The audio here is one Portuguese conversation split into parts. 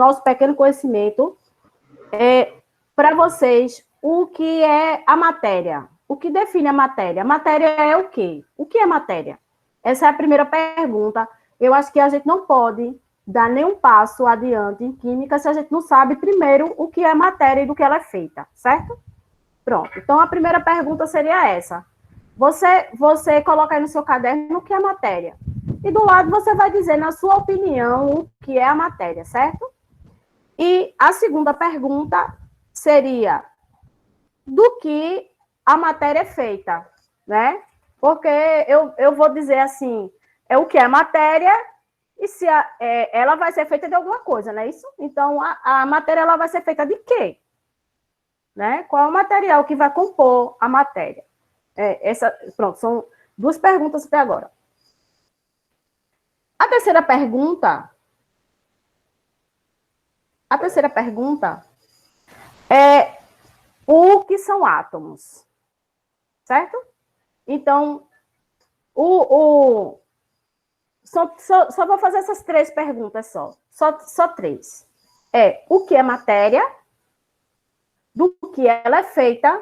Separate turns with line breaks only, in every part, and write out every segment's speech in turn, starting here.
nosso pequeno conhecimento, para vocês, o que é a matéria? O que define a matéria? A matéria é o quê? O que é matéria? Essa é a primeira pergunta. Eu acho que a gente não pode dar nenhum passo adiante em química se a gente não sabe primeiro o que é matéria e do que ela é feita, certo? Pronto. Então, a primeira pergunta seria essa. Você coloca aí no seu caderno o que é matéria. E do lado você vai dizer, na sua opinião, o que é a matéria, certo? E a segunda pergunta seria do que a matéria é feita, né? Porque eu vou dizer assim, é o que é matéria e se ela vai ser feita de alguma coisa, não é isso? Então, a matéria ela vai ser feita de quê? Né? Qual é o material que vai compor a matéria? Pronto, são duas perguntas até agora. A terceira pergunta é o que são átomos, certo? Então, só vou fazer essas três perguntas só três. O que é matéria, do que ela é feita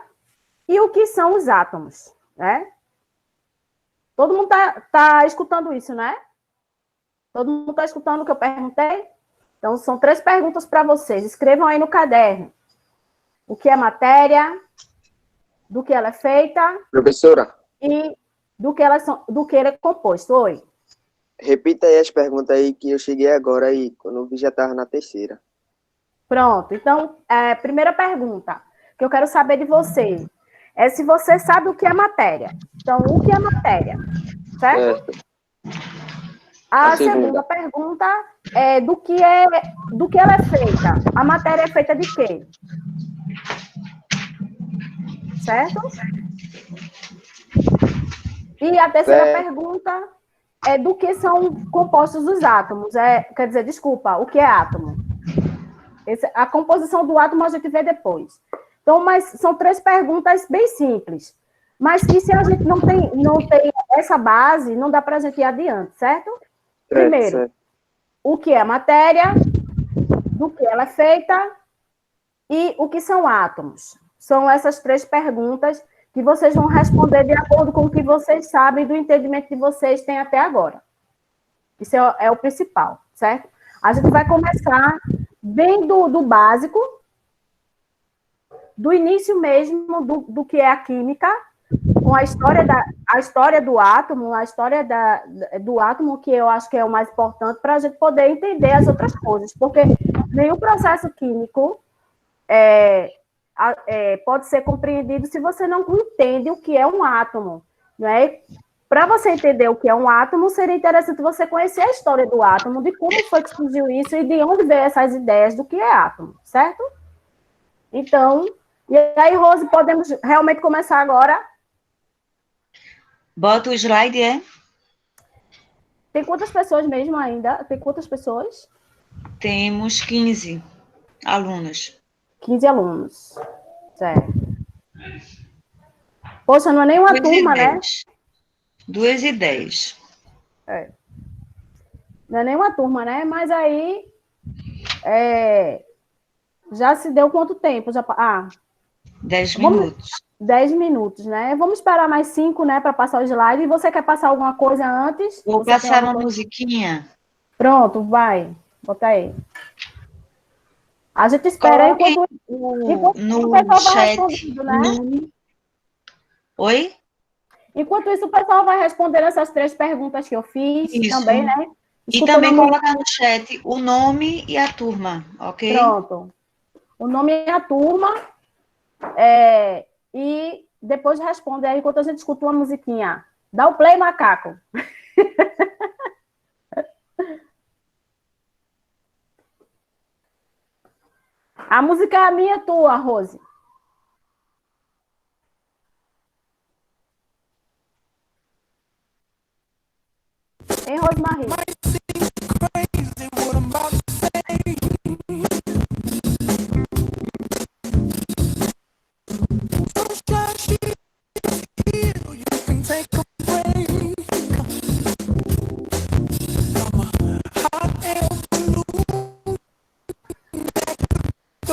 e o que são os átomos, né? Todo mundo tá escutando isso, né? Todo mundo está escutando o que eu perguntei? Então, são três perguntas para vocês. Escrevam aí no caderno. O que é matéria, do que ela é feita...
Professora.
E do que ele é composto. Oi.
Repita aí as perguntas aí que eu cheguei agora aí, quando eu vi já estava na terceira.
Pronto. Então, primeira pergunta que eu quero saber de você é se você sabe o que é matéria. Então, o que é matéria? Certo? A segunda pergunta é do que ela é feita. A matéria é feita de quê? Certo? E a terceira pergunta é do que são compostos os átomos. Quer dizer, desculpa, o que é átomo? A composição do átomo a gente vê depois. Então, mas são três perguntas bem simples. Mas que se a gente não tem essa base, não dá para a gente ir adiante, certo? Primeiro, o que é matéria, do que ela é feita e o que são átomos. São essas três perguntas que vocês vão responder de acordo com o que vocês sabem do entendimento que vocês têm até agora. Isso é o principal, certo? A gente vai começar bem do básico, do início mesmo do que é a química, com a história do átomo, a história do átomo, que eu acho que é o mais importante para a gente poder entender as outras coisas, porque nenhum processo químico pode ser compreendido se você não entende o que é um átomo, né? Para você entender o que é um átomo, seria interessante você conhecer a história do átomo, de como foi que surgiu isso e de onde veio essas ideias do que é átomo, certo? Então, e aí, Rose, podemos realmente começar agora?
Bota o slide,
Tem quantas pessoas mesmo ainda? Tem quantas pessoas?
Temos 15 alunos.
15 alunos. Certo. Poxa, não é nem uma turma, né?
2 e 10.
Não é nem uma turma, né? Mas aí já se deu quanto tempo?
10 minutos.
10 minutos, né? Vamos esperar mais 5, né, para passar o slide. E você quer passar alguma coisa antes?
Vou passar uma musiquinha.
Pronto, vai. Bota aí. A gente espera enquanto
no
o pessoal vai
chat,
respondendo, né?
Oi?
Enquanto isso, o pessoal vai respondendo essas três perguntas que eu fiz também, né?
E também colocar no chat o nome e a turma, ok?
Pronto. O nome e a turma. E depois responde aí enquanto a gente escuta uma musiquinha. Dá o play, macaco. A música é a minha e tua, Rose. Hein, Rosemarie?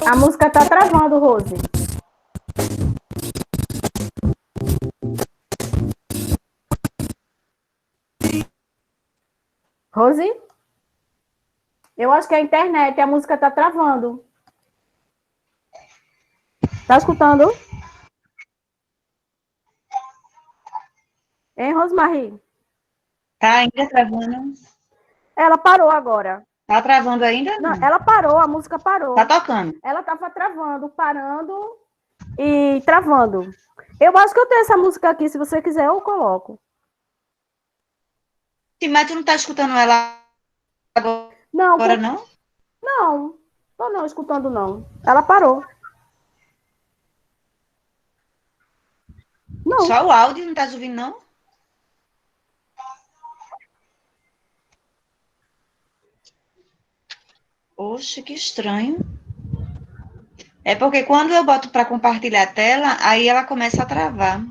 A música tá travando, Rose. Rose? Eu acho que é a internet, a música tá travando. Tá escutando? Hein, Rosemarie?
Tá ainda travando?
Ela parou agora.
Tá travando ainda?
Não, ela parou, a música parou.
Tá tocando.
Ela tava travando, parando e travando. Eu acho que eu tenho essa música aqui, se você quiser, eu coloco.
Sim, mas tu não tá escutando ela
Não,
agora, não?
não. Tô não escutando, não. Ela parou. Não.
Só o áudio, não tá ouvindo, não? Oxe, que estranho. É porque quando eu boto para compartilhar a tela, aí ela começa a travar.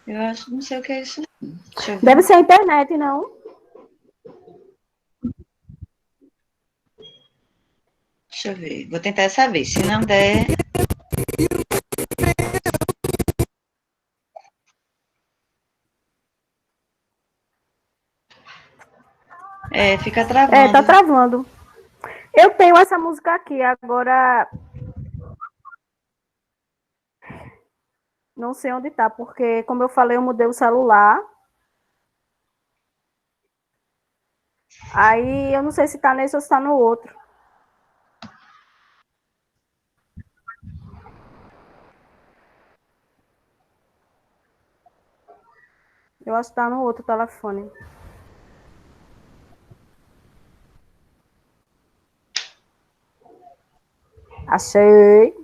Eu acho, não sei o que é isso. Deixa eu ver.
Deve ser a internet, não?
Deixa eu ver. Vou tentar essa vez. Se não der. É, fica travando.
É, tá travando. Eu tenho essa música aqui, agora não sei onde tá, porque, como eu falei, eu mudei o celular. Aí eu não sei se tá nesse ou se tá no outro. Eu acho que tá no outro telefone. Achei.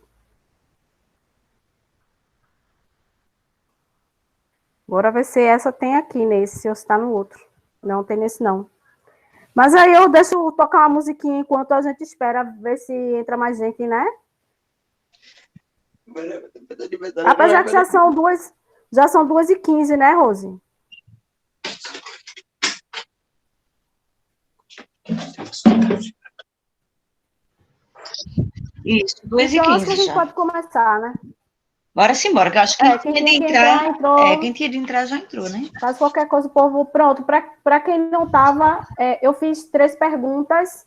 Bora ver se essa tem aqui nesse ou se tá no outro. Não, tem nesse não. Mas aí eu deixo tocar uma musiquinha enquanto a gente espera ver se entra mais gente, né? Apesar que já são 2h15, né, Rose?
Isso, 2h15
então, acho que a gente
já.
pode começar, né?
Bora sim, bora, que eu acho que quem tinha de entrar,
entrou.
quem tinha de entrar já entrou, né?
Caso qualquer coisa, o povo, pronto. Para quem não estava, eu fiz 3 perguntas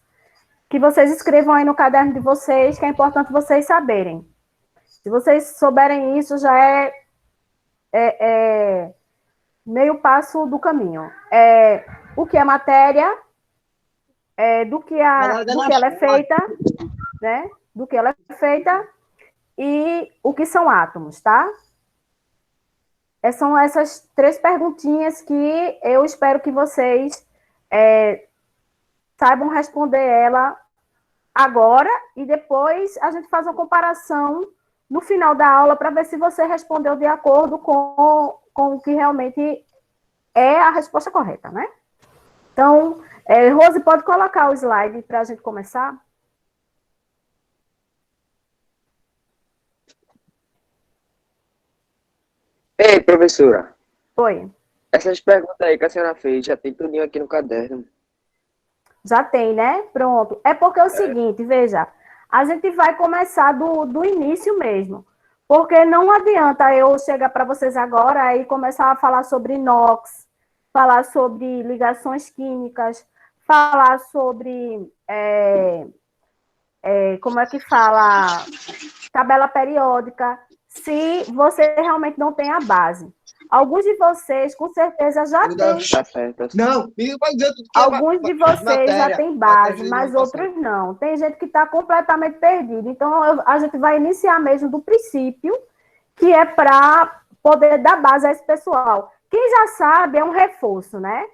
que vocês escrevam aí no caderno de vocês, que é importante vocês saberem. Se vocês souberem isso, já é meio passo do caminho. O que é matéria, do que ela é feita, né? Do que ela é feita e o que são átomos, tá? São essas 3 perguntinhas que eu espero que vocês saibam responder ela agora e depois a gente faz uma comparação no final da aula para ver se você respondeu de acordo com o que realmente é a resposta correta, né? Então, Rose, pode colocar o slide para a gente começar?
Ei, professora,
Oi.
essas perguntas aí que a senhora fez, já tem tudinho aqui no caderno.
Já tem, né? Pronto. É porque é o seguinte, veja, a gente vai começar do início mesmo. Porque não adianta eu chegar para vocês agora e começar a falar sobre inox, falar sobre ligações químicas, falar sobre, como é que fala, tabela periódica, se você realmente não tem a base. Alguns de vocês, com certeza, já têm.
Tá certo.
Não, me vai dizer tudo que
Alguns de vocês
matéria,
já têm base,
matéria de
mas
educação.
outros não. Tem gente que está completamente perdido. Então, a gente vai iniciar mesmo do princípio, que é para poder dar base a esse pessoal. Quem já sabe é um reforço, né?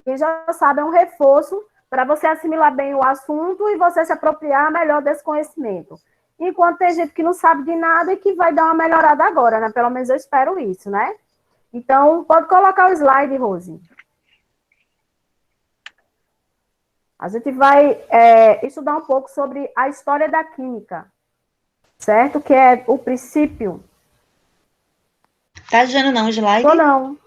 Quem já sabe é um reforço para você assimilar bem o assunto e você se apropriar melhor desse conhecimento. Enquanto tem gente que não sabe de nada e que vai dar uma melhorada agora, né? Pelo menos eu espero isso, né? Então, pode colocar o slide, Rose. A gente vai estudar um pouco sobre a história da química, certo? Que é o princípio.
Tá dizendo não, slide?
Ou não.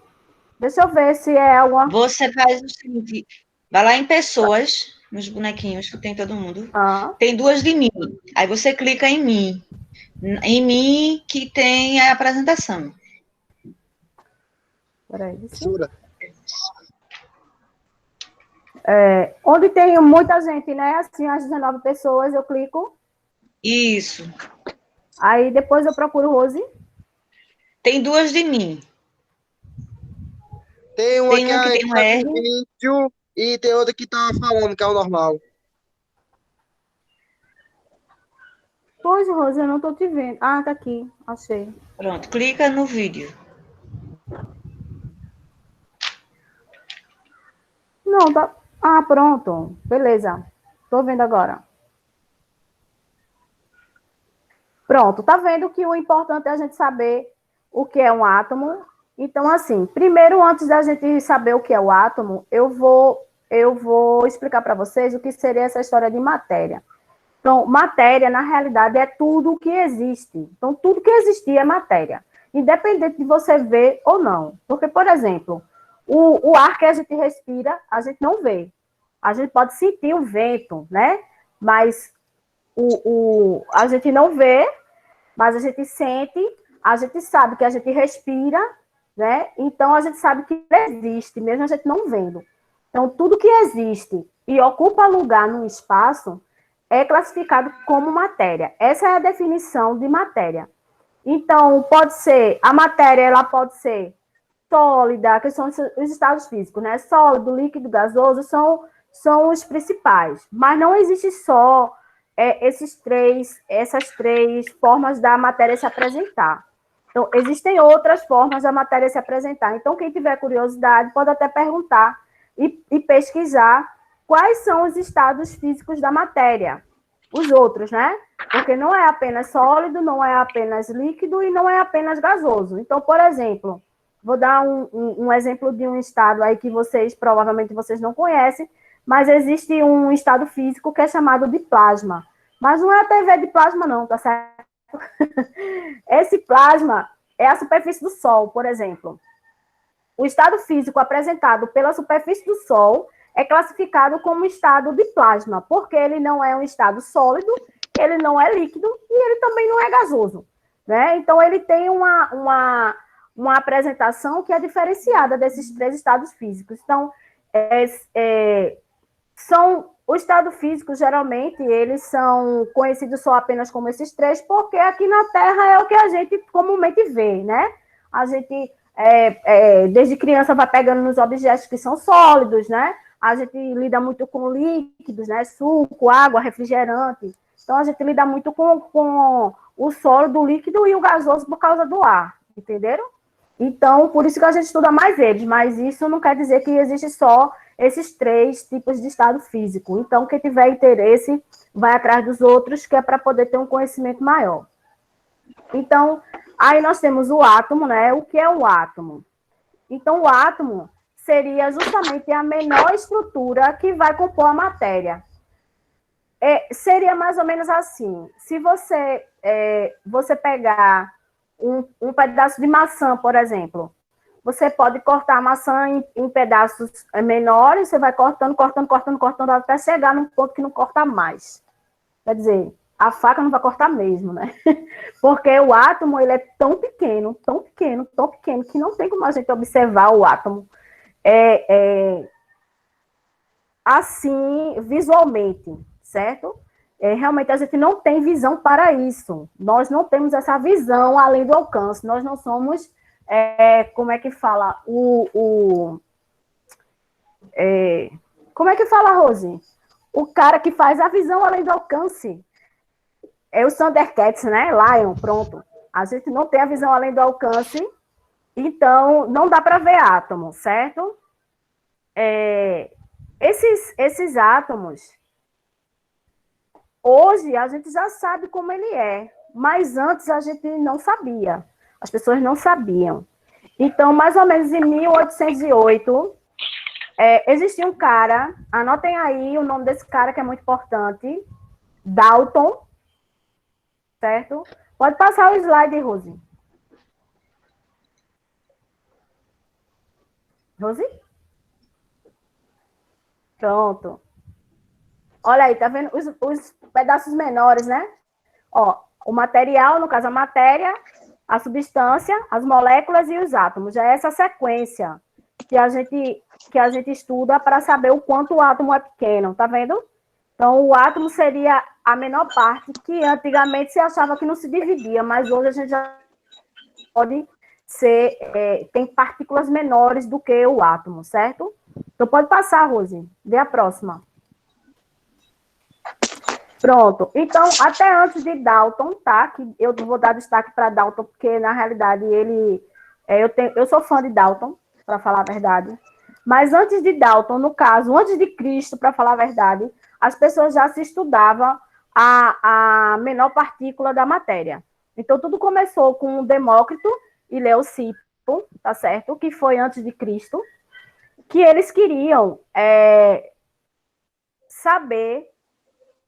Deixa eu ver se é alguma...
Você faz o seguinte, vai lá em pessoas, nos bonequinhos que tem todo mundo.
Ah,
Tem duas de mim. Aí você clica em mim. Em mim que tem a apresentação.
peraí.
Professora,
Onde tem muita gente, né? Assim, as 19 pessoas, eu clico.
Isso.
Aí depois eu procuro Rose.
Tem duas de mim.
tem uma
Tem
que
uma que
é
tem
que
um
tá com
R.
vídeo e tem outra que tá falando, que é o normal.
Pois, Rose, eu não tô te vendo. Ah, tá aqui. Achei.
Pronto, clica no vídeo.
Não, tá. Ah, pronto. Beleza. Tô vendo agora. Pronto. Tá vendo que o importante é a gente saber o que é um átomo. Então, assim, primeiro, antes da gente saber o que é o átomo, eu vou explicar para vocês o que seria essa história de matéria. Então, matéria, na realidade, é tudo o que existe. Então, tudo que existir é matéria, independente de você ver ou não. Porque, por exemplo, o ar que a gente respira, a gente não vê. A gente pode sentir o vento, né? Mas a gente não vê, mas a gente sente, a gente sabe que a gente respira, né? Então, a gente sabe que existe, mesmo a gente não vendo. Então, tudo que existe e ocupa lugar no espaço é classificado como matéria. Essa é a definição de matéria. Então, pode ser, a matéria, ela pode ser sólida, que são os estados físicos, né? Sólido, líquido, gasoso, são os principais. Mas não existe só essas três formas da matéria se apresentar. Então, existem outras formas da matéria se apresentar. Então, quem tiver curiosidade, pode até perguntar e pesquisar quais são os estados físicos da matéria. Os outros, né? Porque não é apenas sólido, não é apenas líquido e não é apenas gasoso. Então, por exemplo, vou dar um exemplo de um estado aí que provavelmente vocês não conhecem, mas existe um estado físico que é chamado de plasma. Mas não é a TV de plasma, não, tá certo? Esse plasma é a superfície do Sol, por exemplo. O estado físico apresentado pela superfície do Sol é classificado como estado de plasma, porque ele não é um estado sólido, ele não é líquido e ele também não é gasoso, né? Então, ele tem uma apresentação que é diferenciada desses três estados físicos. Então, são o estado físico, geralmente, eles são conhecidos só apenas como esses três, porque aqui na Terra é o que a gente comumente vê, né? A gente, desde criança, vai pegando nos objetos que são sólidos, né? A gente lida muito com líquidos, né? Suco, água, refrigerante. Então, a gente lida muito com o sólido, o líquido e o gasoso por causa do ar, entenderam? Então, por isso que a gente estuda mais eles, mas isso não quer dizer que existe só esses três tipos de estado físico. Então, quem tiver interesse, vai atrás dos outros, que é para poder ter um conhecimento maior. Então, aí nós temos o átomo, né? O que é o átomo? Então, o átomo seria justamente a menor estrutura que vai compor a matéria. Seria mais ou menos assim, se você pegar um pedaço de maçã, por exemplo, você pode cortar a maçã em pedaços menores, você vai cortando, cortando, cortando, cortando, até chegar num ponto que não corta mais. Quer dizer, a faca não vai cortar mesmo, né? Porque o átomo, ele é tão pequeno, tão pequeno, tão pequeno, que não tem como a gente observar o átomo assim, visualmente, certo? Realmente a gente não tem visão para isso. Nós não temos essa visão além do alcance. Nós não somos, como é que fala? Como é que fala, Rose? O cara que faz a visão além do alcance. É o Thundercats, né? Lion, pronto. A gente não tem a visão além do alcance, então não dá para ver átomo, certo? Esses átomos, hoje a gente já sabe como ele é, mas antes a gente não sabia. As pessoas não sabiam. Então, mais ou menos em 1808, existia um cara, anotem aí o nome desse cara que é muito importante, Dalton, certo? Pode passar o slide, Rose. Rose? Pronto. olha aí, tá vendo os pedaços menores, né? Ó, o material, no caso a matéria, a substância, as moléculas e os átomos. Já é essa sequência que a gente estuda para saber o quanto o átomo é pequeno, tá vendo? Então, o átomo seria a menor parte, que antigamente se achava que não se dividia, mas hoje a gente já pode ser, tem partículas menores do que o átomo, certo? Então, pode passar, Rose. Vê a próxima. Pronto. Então, até antes de Dalton, tá? Que eu vou dar destaque para Dalton, porque, na realidade, eu sou fã de Dalton, para falar a verdade. Mas antes de Dalton, no caso, antes de Cristo, para falar a verdade, as pessoas já se estudavam a menor partícula da matéria. Então, tudo começou com Demócrito e Leucipo, tá certo? Que foi antes de Cristo, que eles queriam saber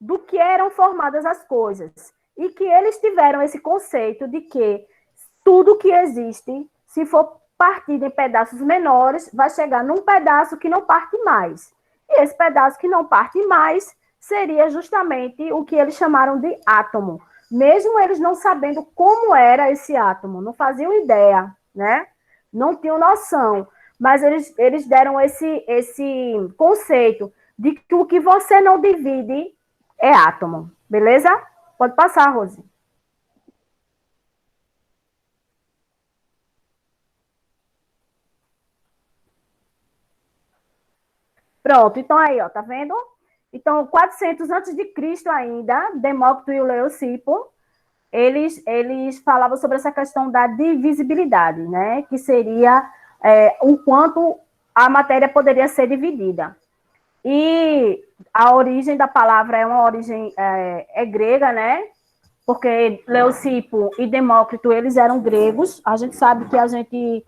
do que eram formadas as coisas. E que eles tiveram esse conceito de que tudo que existe, se for partido em pedaços menores, vai chegar num pedaço que não parte mais. E esse pedaço que não parte mais seria justamente o que eles chamaram de átomo. Mesmo eles não sabendo como era esse átomo, não faziam ideia, né? Não tinham noção. Mas eles deram esse conceito de que o que você não divide é átomo. Beleza? Pode passar, Rose. Pronto, então aí, ó, tá vendo? Então, 400 antes de Cristo ainda, Demócrito e o Leucipo, eles falavam sobre essa questão da divisibilidade, né? Que seria o quanto a matéria poderia ser dividida. E a origem da palavra é uma origem grega, né? Porque Leucipo e Demócrito, eles eram gregos. A gente sabe que a gente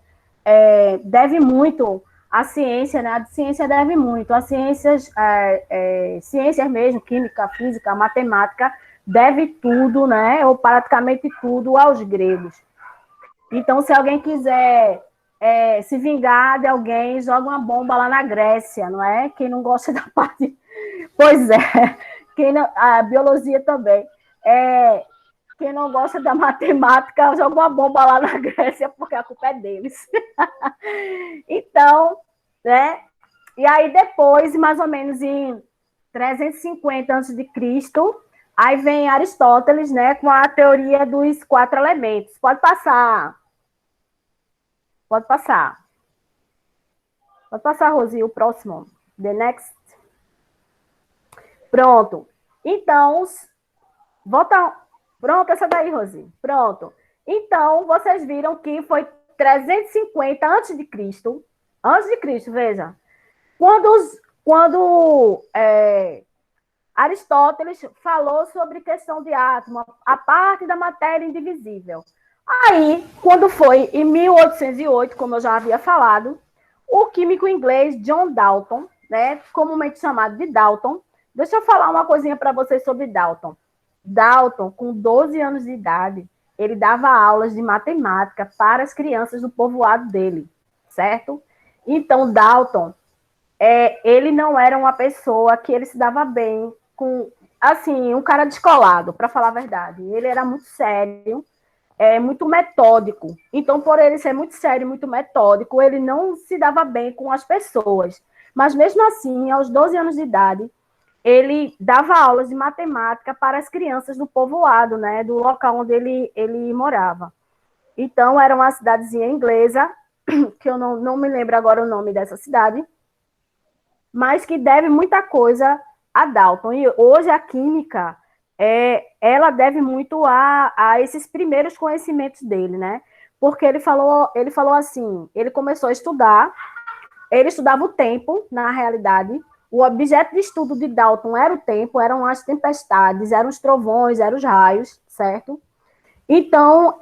deve muito à ciência, né? A ciência deve muito. As ciências mesmo, química, física, matemática, deve tudo, né? Ou praticamente tudo aos gregos. Então, se alguém quiser se vingar de alguém, joga uma bomba lá na Grécia, não é? Quem não gosta da parte... Pois é, a biologia também. Quem não gosta da matemática, joga uma bomba lá na Grécia, porque a culpa é deles. Então, né? E aí depois, mais ou menos em 350 a.C., aí vem Aristóteles, né, com a teoria dos 4 elementos. Pode passar. Pode passar. Pode passar, Rosi, o próximo. The next. Pronto. Então, volta. Pronto, essa daí, Rosi. Pronto. Então, vocês viram que foi 350 antes de Cristo. Antes de Cristo, veja. Quando Aristóteles falou sobre questão de átomo, a parte da matéria indivisível. Aí, quando foi em 1808, como eu já havia falado, o químico inglês John Dalton, né, comumente chamado de Dalton, deixa eu falar uma coisinha para vocês sobre Dalton. Dalton, com 12 anos de idade, ele dava aulas de matemática para as crianças do povoado dele, certo? Então, Dalton, ele não era uma pessoa que ele se dava bem com, assim, um cara descolado, para falar a verdade. Ele era muito sério, muito metódico. Então, por ele ser muito sério, muito metódico, ele não se dava bem com as pessoas. Mas, mesmo assim, aos 12 anos de idade, ele dava aulas de matemática para as crianças do povoado, né, do local onde ele morava. Então, era uma cidadezinha inglesa, que eu não me lembro agora o nome dessa cidade, mas que deve muita coisa a Dalton. E hoje a química, ela deve muito a esses primeiros conhecimentos dele, né? Porque ele falou assim, ele começou a estudar, ele estudava o tempo, na realidade. O objeto de estudo de Dalton era o tempo, eram as tempestades, eram os trovões, eram os raios, certo? Então,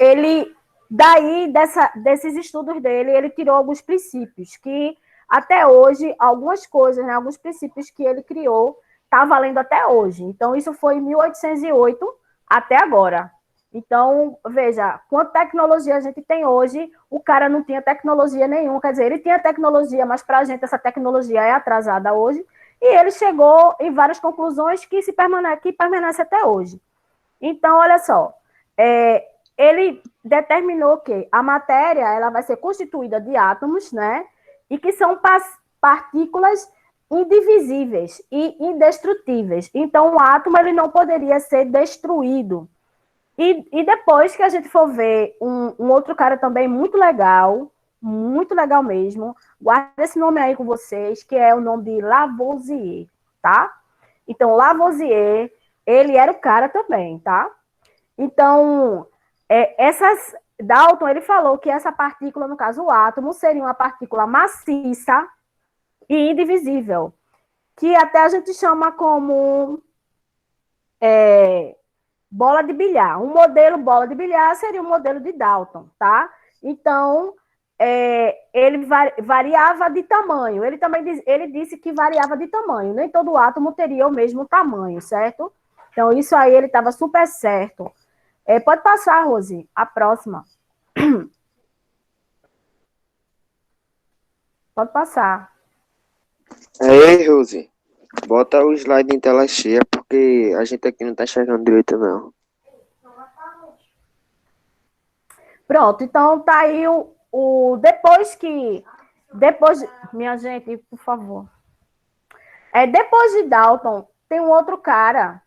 desses estudos dele, ele tirou alguns princípios, que até hoje, algumas coisas, né, alguns princípios que ele criou, tá valendo até hoje. Então, isso foi em 1808 até agora. Então, veja, quanta tecnologia a gente tem hoje, o cara não tinha tecnologia nenhuma, quer dizer, ele tinha tecnologia, mas para a gente essa tecnologia é atrasada hoje, e ele chegou em várias conclusões que permanece até hoje. Então, olha só, ele determinou que a matéria ela vai ser constituída de átomos, né? E que são partículas indivisíveis e indestrutíveis. Então, o átomo ele não poderia ser destruído. E depois que a gente for ver um outro cara também muito legal mesmo, guarda esse nome aí com vocês, que é o nome de Lavoisier, tá? Então, Lavoisier, ele era o cara também, tá? Então, Dalton, ele falou que essa partícula, no caso o átomo, seria uma partícula maciça e indivisível, que até a gente chama como bola de bilhar. Um modelo bola de bilhar seria o modelo de Dalton, tá? Então, ele variava de tamanho. Ele disse que variava de tamanho. Nem todo átomo teria o mesmo tamanho, certo? Então, isso aí ele estava super certo. Pode passar, Rose, a próxima. Pode passar.
Ei, Rose, bota o slide em tela cheia, porque a gente aqui não tá enxergando direito, não.
Pronto, então tá aí minha gente, por favor. Depois de Dalton, tem um outro cara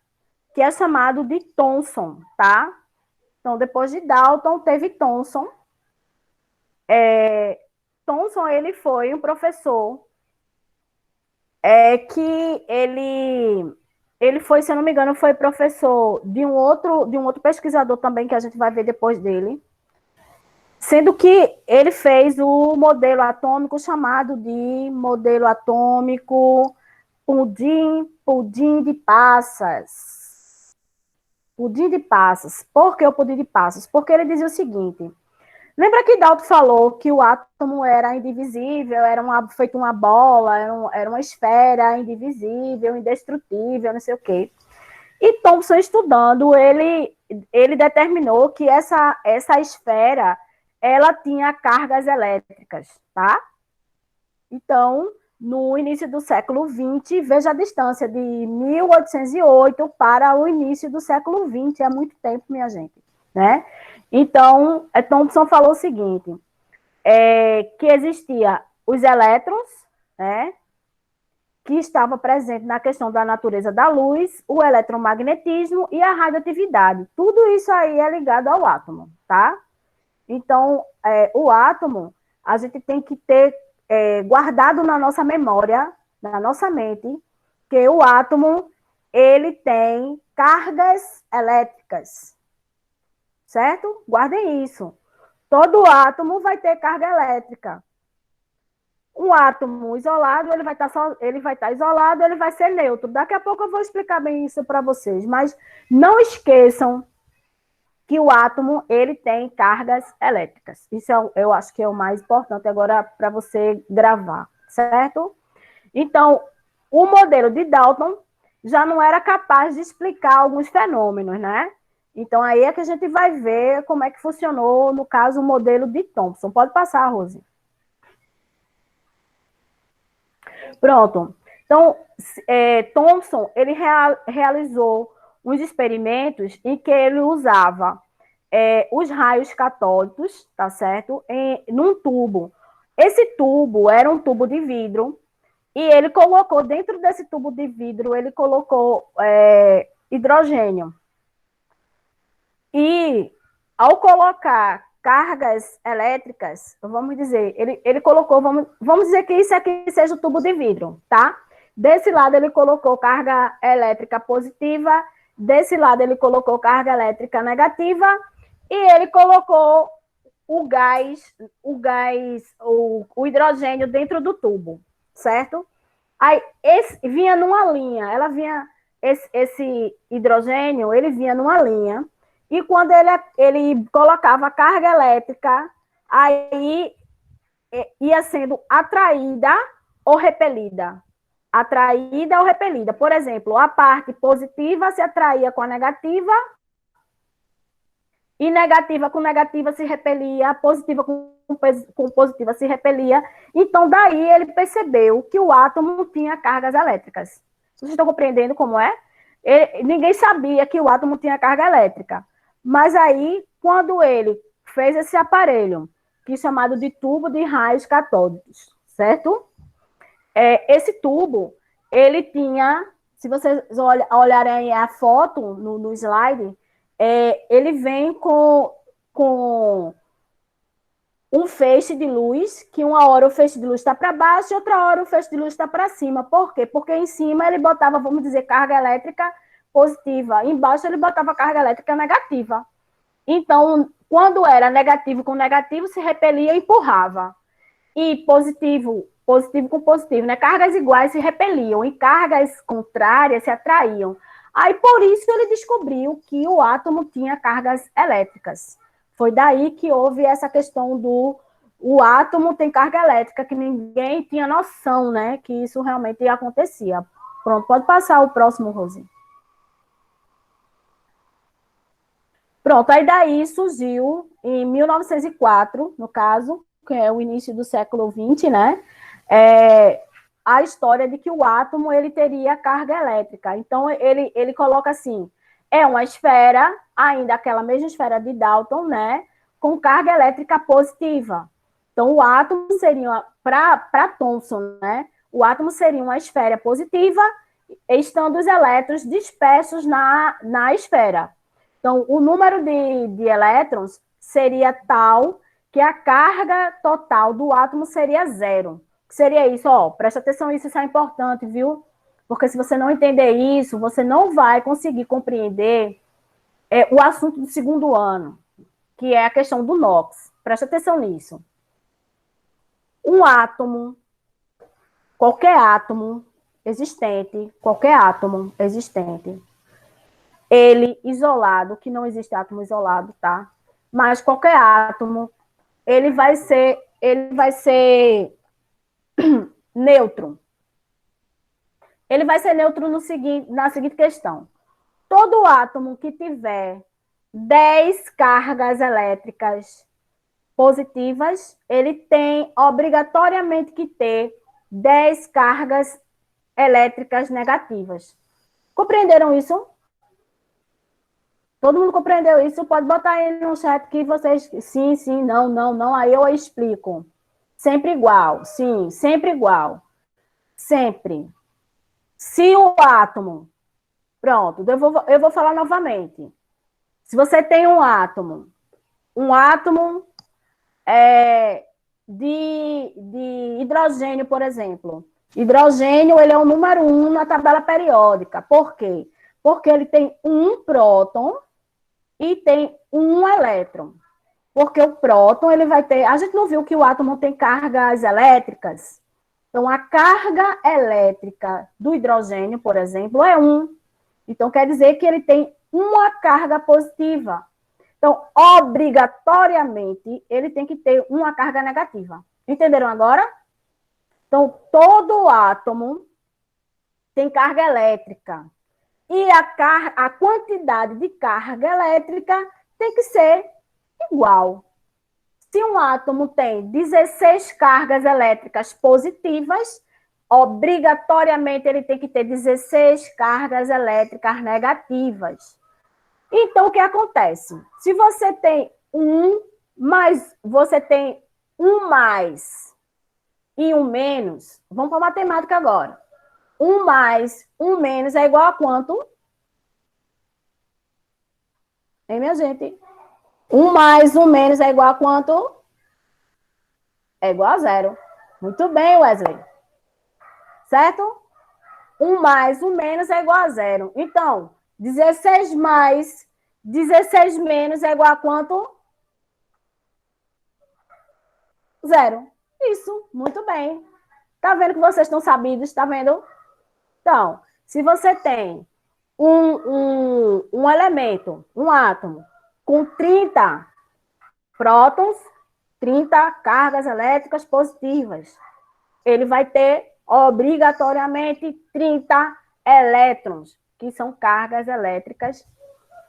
que é chamado de Thomson, tá? Então, depois de Dalton, teve Thomson. Thomson, ele foi um professor que ele foi, se eu não me engano, foi professor de um outro pesquisador também, que a gente vai ver depois dele, sendo que ele fez o modelo atômico chamado de modelo atômico pudim de passas. Pudim de passas. Por que o pudim de passas? Porque ele dizia o seguinte: lembra que Dalton falou que o átomo era indivisível, feito uma bola, era uma esfera indivisível, indestrutível, não sei o quê. E Thomson, estudando, ele determinou que essa esfera ela tinha cargas elétricas, tá? Então, no início do século XX, veja a distância de 1808 para o início do século XX, é muito tempo, minha gente, né? Então, Thomson falou o seguinte, que existia os elétrons, né, que estava presente na questão da natureza da luz, o eletromagnetismo e a radioatividade. Tudo isso aí é ligado ao átomo, tá? Então, o átomo, a gente tem que ter guardado na nossa memória, na nossa mente, que o átomo, ele tem cargas elétricas, certo? Guardem isso. Todo átomo vai ter carga elétrica. Um átomo isolado, ele vai estar isolado, ele vai ser neutro. Daqui a pouco eu vou explicar bem isso para vocês, mas não esqueçam que o átomo, ele tem cargas elétricas. Isso eu acho que é o mais importante agora para você gravar, certo? Então, o modelo de Dalton já não era capaz de explicar alguns fenômenos, né? Então, aí é que a gente vai ver como é que funcionou, no caso, o modelo de Thomson. Pode passar, Rose. Pronto. Então, Thomson, ele realizou uns experimentos em que ele usava os raios catódicos, tá certo? Num tubo. Esse tubo era um tubo de vidro e ele colocou, dentro desse tubo de vidro, ele colocou hidrogênio. E, ao colocar cargas elétricas, vamos dizer, ele colocou, vamos dizer que isso aqui seja o tubo de vidro, tá? Desse lado ele colocou carga elétrica positiva, desse lado ele colocou carga elétrica negativa, e ele colocou o hidrogênio dentro do tubo, certo? Aí, vinha numa linha, esse hidrogênio, ele vinha numa linha, e quando ele colocava carga elétrica, aí ia sendo atraída ou repelida. Atraída ou repelida. Por exemplo, a parte positiva se atraía com a negativa, e negativa com negativa se repelia, positiva com com positiva se repelia. Então, daí ele percebeu que o átomo tinha cargas elétricas. Vocês estão compreendendo como é? Ninguém sabia que o átomo tinha carga elétrica. Mas aí, quando ele fez esse aparelho, que é chamado de tubo de raios catódicos, certo? Esse tubo, ele tinha, se vocês olharem a foto no slide, ele vem com um feixe de luz, que uma hora o feixe de luz está para baixo e outra hora o feixe de luz está para cima. Por quê? Porque em cima ele botava, vamos dizer, carga elétrica positiva, embaixo ele botava carga elétrica negativa. Então, quando era negativo com negativo, se repelia e empurrava. E positivo com positivo, né? Cargas iguais se repeliam e cargas contrárias se atraíam. Aí, por isso, ele descobriu que o átomo tinha cargas elétricas. Foi daí que houve essa questão o átomo tem carga elétrica, que ninguém tinha noção, né? Que isso realmente acontecia. Pronto, pode passar o próximo, Rosi. Pronto, aí daí surgiu, em 1904, no caso, que é o início do século XX, né? A história de que o átomo ele teria carga elétrica. Então, ele coloca assim, é uma esfera, ainda aquela mesma esfera de Dalton, né? Com carga elétrica positiva. Então, o átomo seria, para Thomson, né? O átomo seria uma esfera positiva, estando os elétrons dispersos na esfera. Então, o número de elétrons seria tal que a carga total do átomo seria zero. O que seria isso? Presta atenção, isso é importante, viu? Porque se você não entender isso, você não vai conseguir compreender o assunto do segundo ano, que é a questão do NOx. Presta atenção nisso. Um átomo, qualquer átomo existente, ele isolado, que não existe átomo isolado, tá? Mas qualquer átomo, ele vai ser neutro. Ele vai ser neutro na seguinte questão. Todo átomo que tiver 10 cargas elétricas positivas, ele tem obrigatoriamente que ter 10 cargas elétricas negativas. Compreenderam isso? Todo mundo compreendeu isso? Pode botar aí no chat que vocês... Sim, sim, não, não, não. Aí eu explico. Sempre igual. Sim, sempre igual. Sempre. Se o átomo... Pronto, eu vou falar novamente. Se você tem um átomo de hidrogênio, por exemplo. Hidrogênio, ele é o número 1 na tabela periódica. Por quê? Porque ele tem um próton e tem um elétron. Porque o próton, ele vai ter... A gente não viu que o átomo tem cargas elétricas? Então, a carga elétrica do hidrogênio, por exemplo, é 1. Então, quer dizer que ele tem uma carga positiva. Então, obrigatoriamente, ele tem que ter uma carga negativa. Entenderam agora? Então, todo átomo tem carga elétrica. E a quantidade de carga elétrica tem que ser igual. Se um átomo tem 16 cargas elétricas positivas, obrigatoriamente ele tem que ter 16 cargas elétricas negativas. Então, o que acontece? Se você tem você tem um mais e um menos, vamos para a matemática agora. Um mais, um menos é igual a quanto? Hein, minha gente? Um mais, um menos é igual a quanto? É igual a 0. Muito bem, Wesley. Certo? Um mais, um menos é igual a 0. Então, 16 mais, 16 menos é igual a quanto? 0. Isso, muito bem. Tá vendo que vocês estão sabidos? Tá vendo? Então, se você tem um elemento, um átomo, com 30 prótons, 30 cargas elétricas positivas, ele vai ter obrigatoriamente 30 elétrons, que são cargas elétricas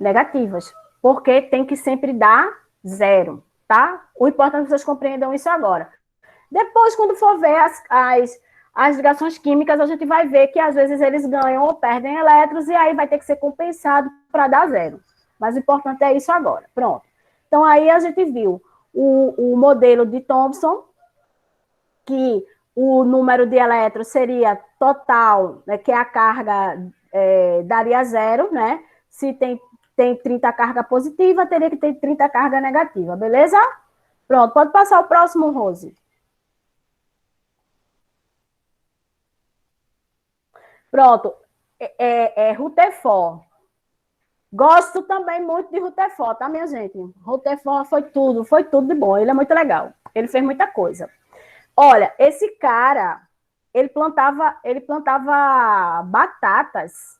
negativas, porque tem que sempre dar 0. tá? O importante é que vocês compreendam isso agora. Depois, quando for ver as ligações químicas, a gente vai ver que às vezes eles ganham ou perdem elétrons e aí vai ter que ser compensado para dar zero. Mas o importante é isso agora. Pronto. Então, aí a gente viu o modelo de Thomson, que o número de elétrons seria total, né, que a carga daria zero, né? Se tem 30 carga positiva, teria que ter 30 carga negativa, beleza? Pronto, pode passar o próximo, Rose. Pronto, Rutherford. Gosto também muito de Rutherford, tá, minha gente? Rutherford foi tudo de bom, ele é muito legal, ele fez muita coisa. Olha, esse cara, ele plantava batatas,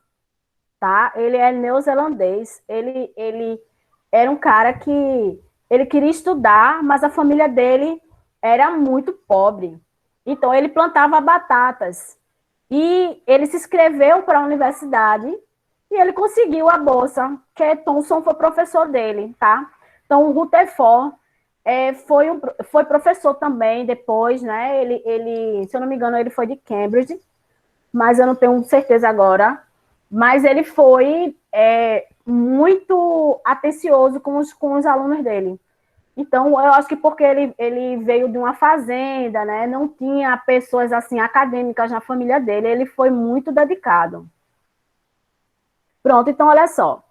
tá? Ele é neozelandês, ele era um cara que ele queria estudar, mas a família dele era muito pobre. Então, ele plantava batatas. E ele se inscreveu para a universidade e ele conseguiu a bolsa, que Thomson foi professor dele, tá? Então, o Rutherford foi professor também depois, né? Ele, se eu não me engano, ele foi de Cambridge, mas eu não tenho certeza agora. Mas ele foi muito atencioso com os alunos dele. Então, eu acho que porque ele veio de uma fazenda, né? Não tinha pessoas assim acadêmicas na família dele, ele foi muito dedicado. Pronto, então olha só.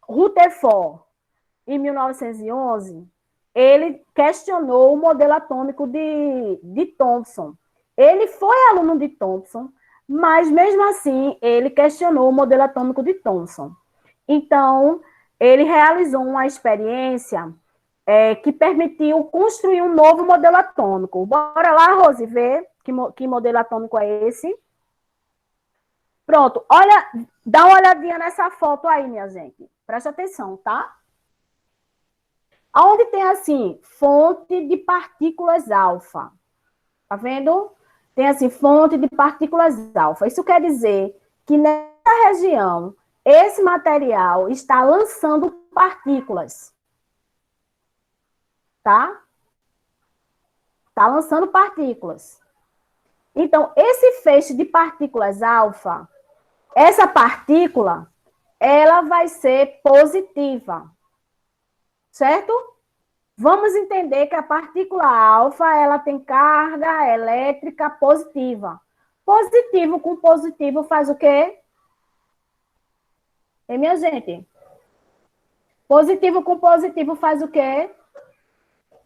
Rutherford, em 1911, ele questionou o modelo atômico de Thomson. Ele foi aluno de Thomson, mas mesmo assim ele questionou o modelo atômico de Thomson. Então, ele realizou uma experiência que permitiu construir um novo modelo atômico. Bora lá, Rose, ver que modelo atômico é esse. Pronto, olha, dá uma olhadinha nessa foto aí, minha gente. Presta atenção, tá? Onde tem, assim, fonte de partículas alfa. Tá vendo? Tem, assim, fonte de partículas alfa. Isso quer dizer que nessa região, esse material está lançando partículas. Tá? Está lançando partículas. Então, esse feixe de partículas alfa, essa partícula, ela vai ser positiva. Certo? Vamos entender que a partícula alfa, ela tem carga elétrica positiva. Positivo com positivo faz o quê? Minha gente? Positivo com positivo faz o quê?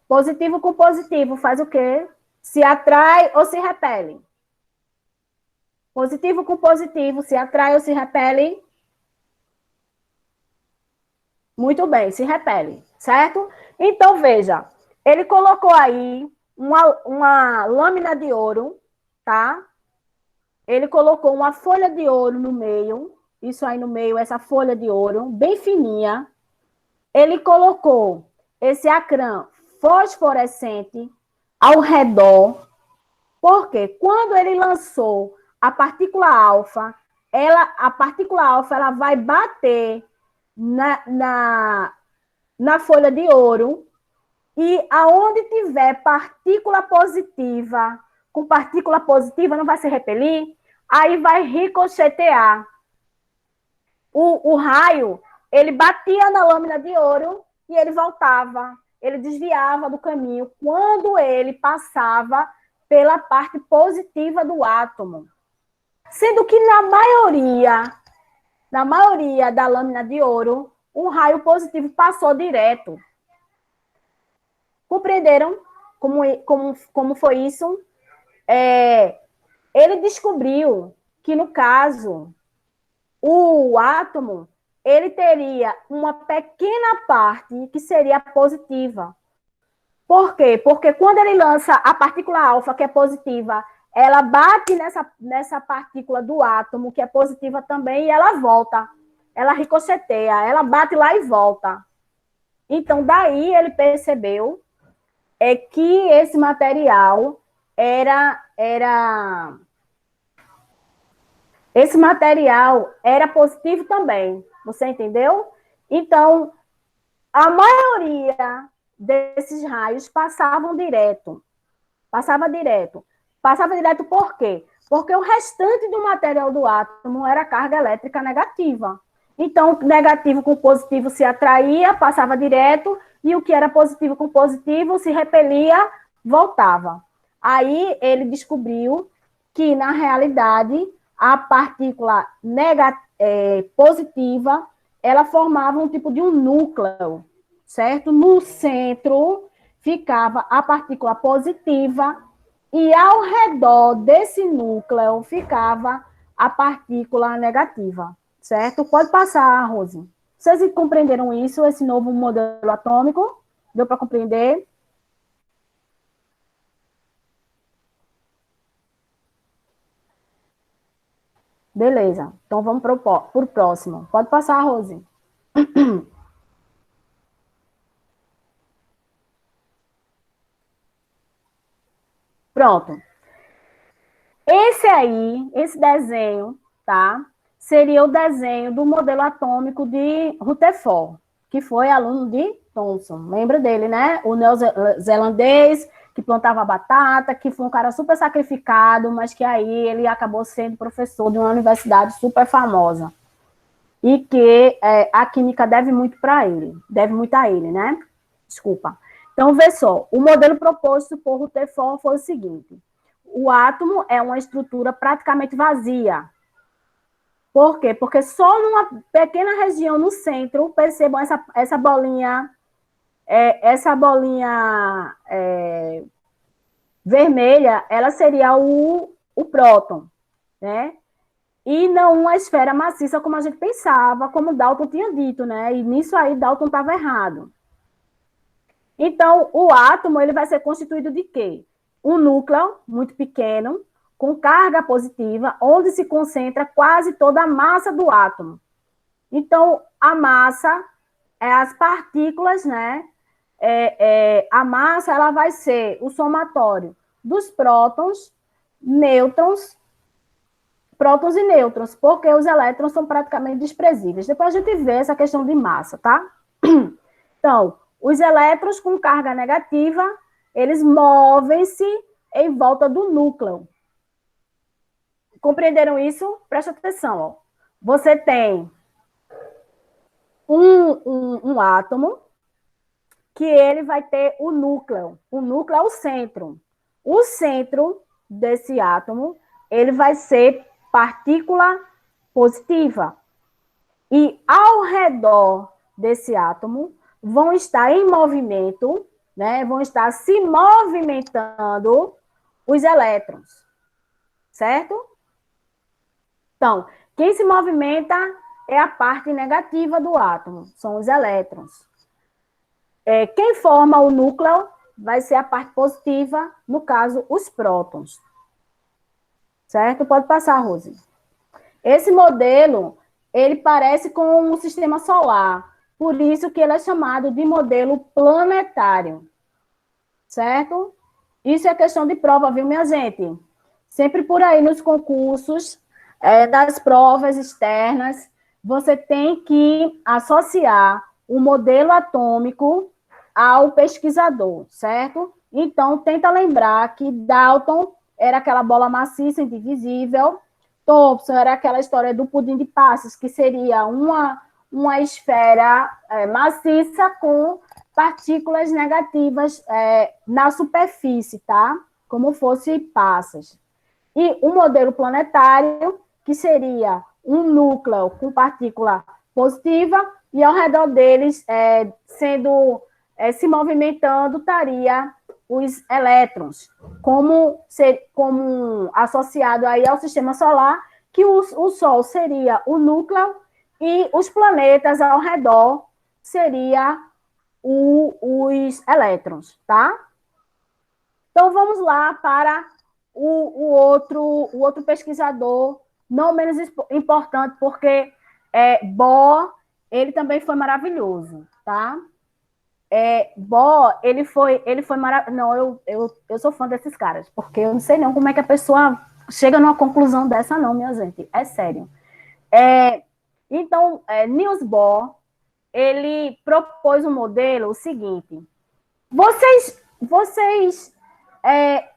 Positivo com positivo faz o quê? Se atrai ou se repele? Positivo com positivo se atrai ou se repele? Muito bem, se repele, certo? Então, veja, ele colocou aí uma lâmina de ouro, tá? Ele colocou uma folha de ouro no meio, isso aí no meio, essa folha de ouro, bem fininha. Ele colocou esse acrã fosforescente ao redor, porque quando ele lançou a partícula alfa, ela vai bater na folha de ouro, e aonde tiver partícula positiva, com partícula positiva não vai se repelir, aí vai ricochetear. O raio, ele batia na lâmina de ouro e ele voltava, ele desviava do caminho quando ele passava pela parte positiva do átomo. Sendo que na maioria da lâmina de ouro, um raio positivo passou direto. Compreenderam como foi isso? Ele descobriu que, no caso, o átomo, ele teria uma pequena parte que seria positiva. Por quê? Porque quando ele lança a partícula alfa, que é positiva, ela bate nessa partícula do átomo, que é positiva também, e ela volta. Ela ricocheteia, ela bate lá e volta. Então, daí ele percebeu que esse material esse material era positivo também. Você entendeu? Então, a maioria desses raios passavam direto. Passava direto. Passava direto por quê? Porque o restante do material do átomo era carga elétrica negativa. Então, negativo com positivo se atraía, passava direto, e o que era positivo com positivo se repelia, voltava. Aí ele descobriu que, na realidade, a partícula positiva, ela formava um tipo de um núcleo, certo? No centro ficava a partícula positiva e ao redor desse núcleo ficava a partícula negativa, certo? Pode passar, Rose. Vocês compreenderam isso, esse novo modelo atômico? Deu para compreender? Beleza. Então, vamos para o próximo. Pode passar, Rose. Pronto. Esse aí, esse desenho, tá? Seria o desenho do modelo atômico de Rutherford, que foi aluno de Thomson. Lembra dele, né? O neozelandês que plantava batata, que foi um cara super sacrificado, mas que aí ele acabou sendo professor de uma universidade super famosa. E que a química deve muito para ele. Deve muito a ele, né? Desculpa. Então, vê só. O modelo proposto por Rutherford foi o seguinte. O átomo é uma estrutura praticamente vazia. Por quê? Porque só numa pequena região no centro, percebam essa bolinha, vermelha, ela seria o próton, né? E não uma esfera maciça como a gente pensava, como Dalton tinha dito, né? E nisso aí Dalton estava errado. Então, o átomo ele vai ser constituído de quê? Um núcleo muito pequeno, com carga positiva, onde se concentra quase toda a massa do átomo. Então, a massa é as partículas, né? A massa ela vai ser o somatório dos prótons e nêutrons, porque os elétrons são praticamente desprezíveis. Depois a gente vê essa questão de massa, tá? Então, os elétrons com carga negativa, eles movem-se em volta do núcleo. Compreenderam isso? Presta atenção, ó. Você tem um átomo que ele vai ter o núcleo. O núcleo é o centro. O centro desse átomo, ele vai ser partícula positiva. E ao redor desse átomo vão estar em movimento, né? Vão estar se movimentando os elétrons. Certo? Então, quem se movimenta é a parte negativa do átomo, são os elétrons. Quem forma o núcleo vai ser a parte positiva, no caso, os prótons. Certo? Pode passar, Rose. Esse modelo, ele parece com o sistema solar, por isso que ele é chamado de modelo planetário. Certo? Isso é questão de prova, viu, minha gente? Sempre por aí nos concursos, das provas externas, você tem que associar o modelo atômico ao pesquisador, certo? Então, tenta lembrar que Dalton era aquela bola maciça, indivisível, Thomson era aquela história do pudim de passas, que seria uma esfera maciça com partículas negativas na superfície, tá? Como fosse passas. E o modelo planetário, que seria um núcleo com partícula positiva, e ao redor deles, se movimentando, estaria os elétrons, como associado aí ao sistema solar, que o Sol seria o núcleo e os planetas ao redor seria os elétrons, tá? Então, vamos lá para o outro pesquisador, não menos importante, porque Bohr, ele também foi maravilhoso, tá? Bohr, ele foi maravilhoso. Não, eu sou fã desses caras, porque eu não sei não como é que a pessoa chega numa conclusão dessa não, minha gente, é sério. Então, Niels Bohr, ele propôs um modelo o seguinte. Vocês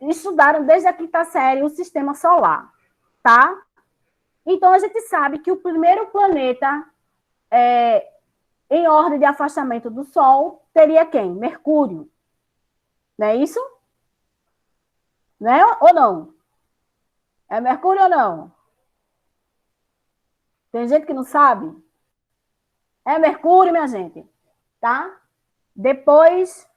estudaram desde a quinta série o sistema solar, tá? Então, a gente sabe que o primeiro planeta em ordem de afastamento do Sol teria quem? Mercúrio. Não é isso? Não é ou não? É Mercúrio ou não? Tem gente que não sabe? É Mercúrio, minha gente. Tá? Depois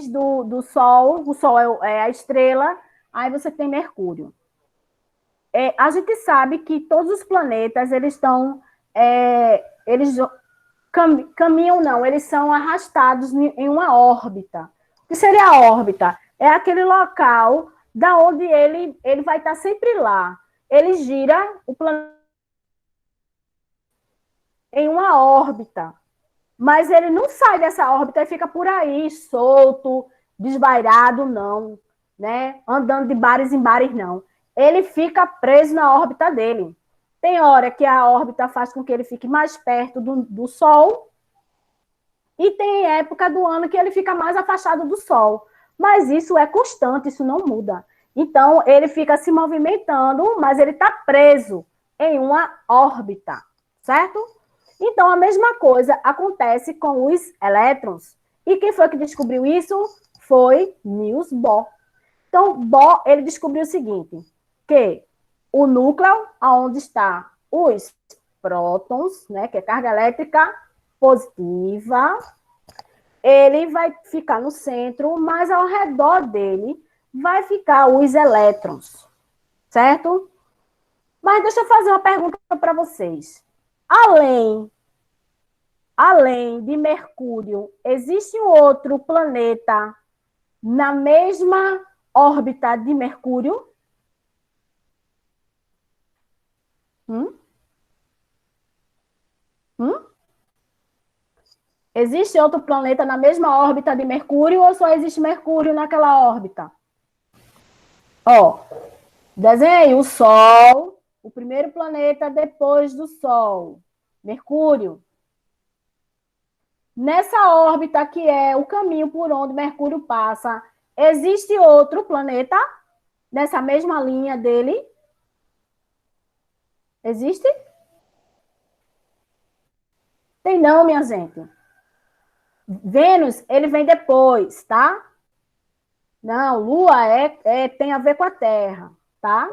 do Sol, o Sol é a estrela, aí você tem Mercúrio. A gente sabe que todos os planetas, eles estão... eles caminham, não, eles são arrastados em uma órbita. O que seria a órbita? É aquele local da onde ele vai estar sempre lá. Ele gira o planeta em uma órbita, mas ele não sai dessa órbita e fica por aí, solto, desvairado, não, né? Andando de bares em bares, não. Ele fica preso na órbita dele. Tem hora que a órbita faz com que ele fique mais perto do Sol, e tem época do ano que ele fica mais afastado do Sol. Mas isso é constante, isso não muda. Então, ele fica se movimentando, mas ele está preso em uma órbita, certo? Então, a mesma coisa acontece com os elétrons. E quem foi que descobriu isso? Foi Niels Bohr. Então, Bohr, ele descobriu o seguinte, que o núcleo, onde está os prótons, né, que é carga elétrica positiva, ele vai ficar no centro, mas ao redor dele vai ficar os elétrons, certo? Mas deixa eu fazer uma pergunta para vocês. Além de Mercúrio, existe um outro planeta na mesma órbita de Mercúrio? Existe outro planeta na mesma órbita de Mercúrio ou só existe Mercúrio naquela órbita? Ó, desenhei o Sol, o primeiro planeta depois do Sol, Mercúrio. Nessa órbita que é o caminho por onde Mercúrio passa, existe outro planeta nessa mesma linha dele? Existe? Tem não, minha gente. Vênus, ele vem depois, tá? Não, Lua tem a ver com a Terra, tá?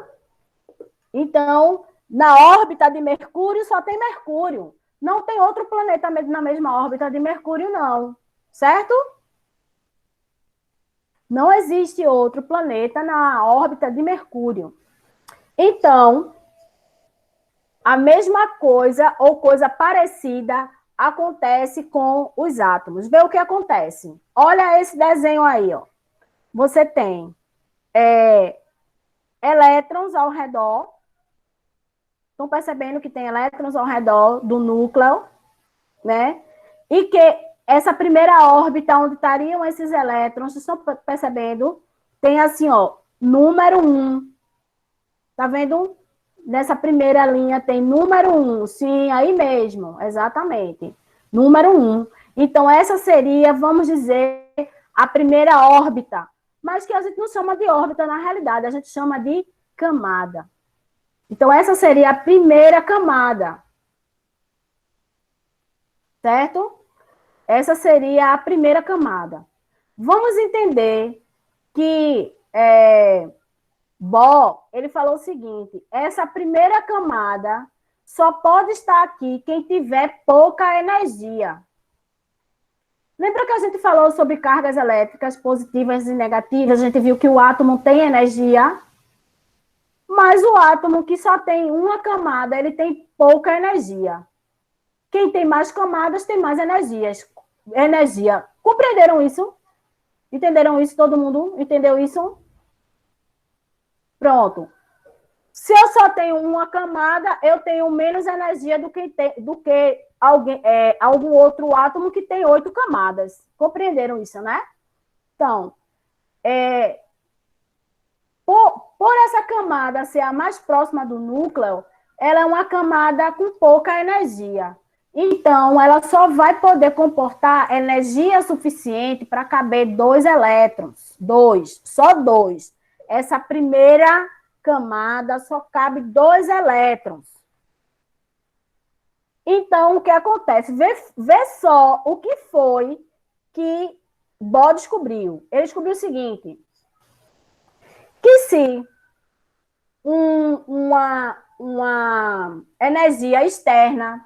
Então, na órbita de Mercúrio só tem Mercúrio. Não tem outro planeta na mesma órbita de Mercúrio, não. Certo? Não existe outro planeta na órbita de Mercúrio. Então, a mesma coisa ou coisa parecida acontece com os átomos. Vê o que acontece. Olha esse desenho aí, ó. Você tem elétrons ao redor. Estão percebendo que tem elétrons ao redor do núcleo, né? E que essa primeira órbita onde estariam esses elétrons, vocês estão percebendo? Tem assim, ó, número 1. Tá vendo? Nessa primeira linha tem número 1. Sim, aí mesmo, exatamente. Número 1. Então, essa seria, vamos dizer, a primeira órbita. Mas que a gente não chama de órbita na realidade, a gente chama de camada. Então, essa seria a primeira camada. Certo? Essa seria a primeira camada. Vamos entender que Bohr, ele falou o seguinte, essa primeira camada só pode estar aqui quem tiver pouca energia. Lembra que a gente falou sobre cargas elétricas positivas e negativas? A gente viu que o átomo tem energia, mas o átomo que só tem uma camada, ele tem pouca energia. Quem tem mais camadas tem mais energia. Compreenderam isso? Entenderam isso? Todo mundo entendeu isso? Pronto. Se eu só tenho uma camada, eu tenho menos energia do que algum outro átomo que tem 8 camadas. Compreenderam isso, né? Então, por essa camada ser a mais próxima do núcleo, ela é uma camada com pouca energia. Então, ela só vai poder comportar energia suficiente para caber 2 elétrons. 2, só 2. Essa primeira camada só cabe 2 elétrons. Então, o que acontece? Vê só o que foi que Bohr descobriu. Ele descobriu o seguinte, que se uma energia externa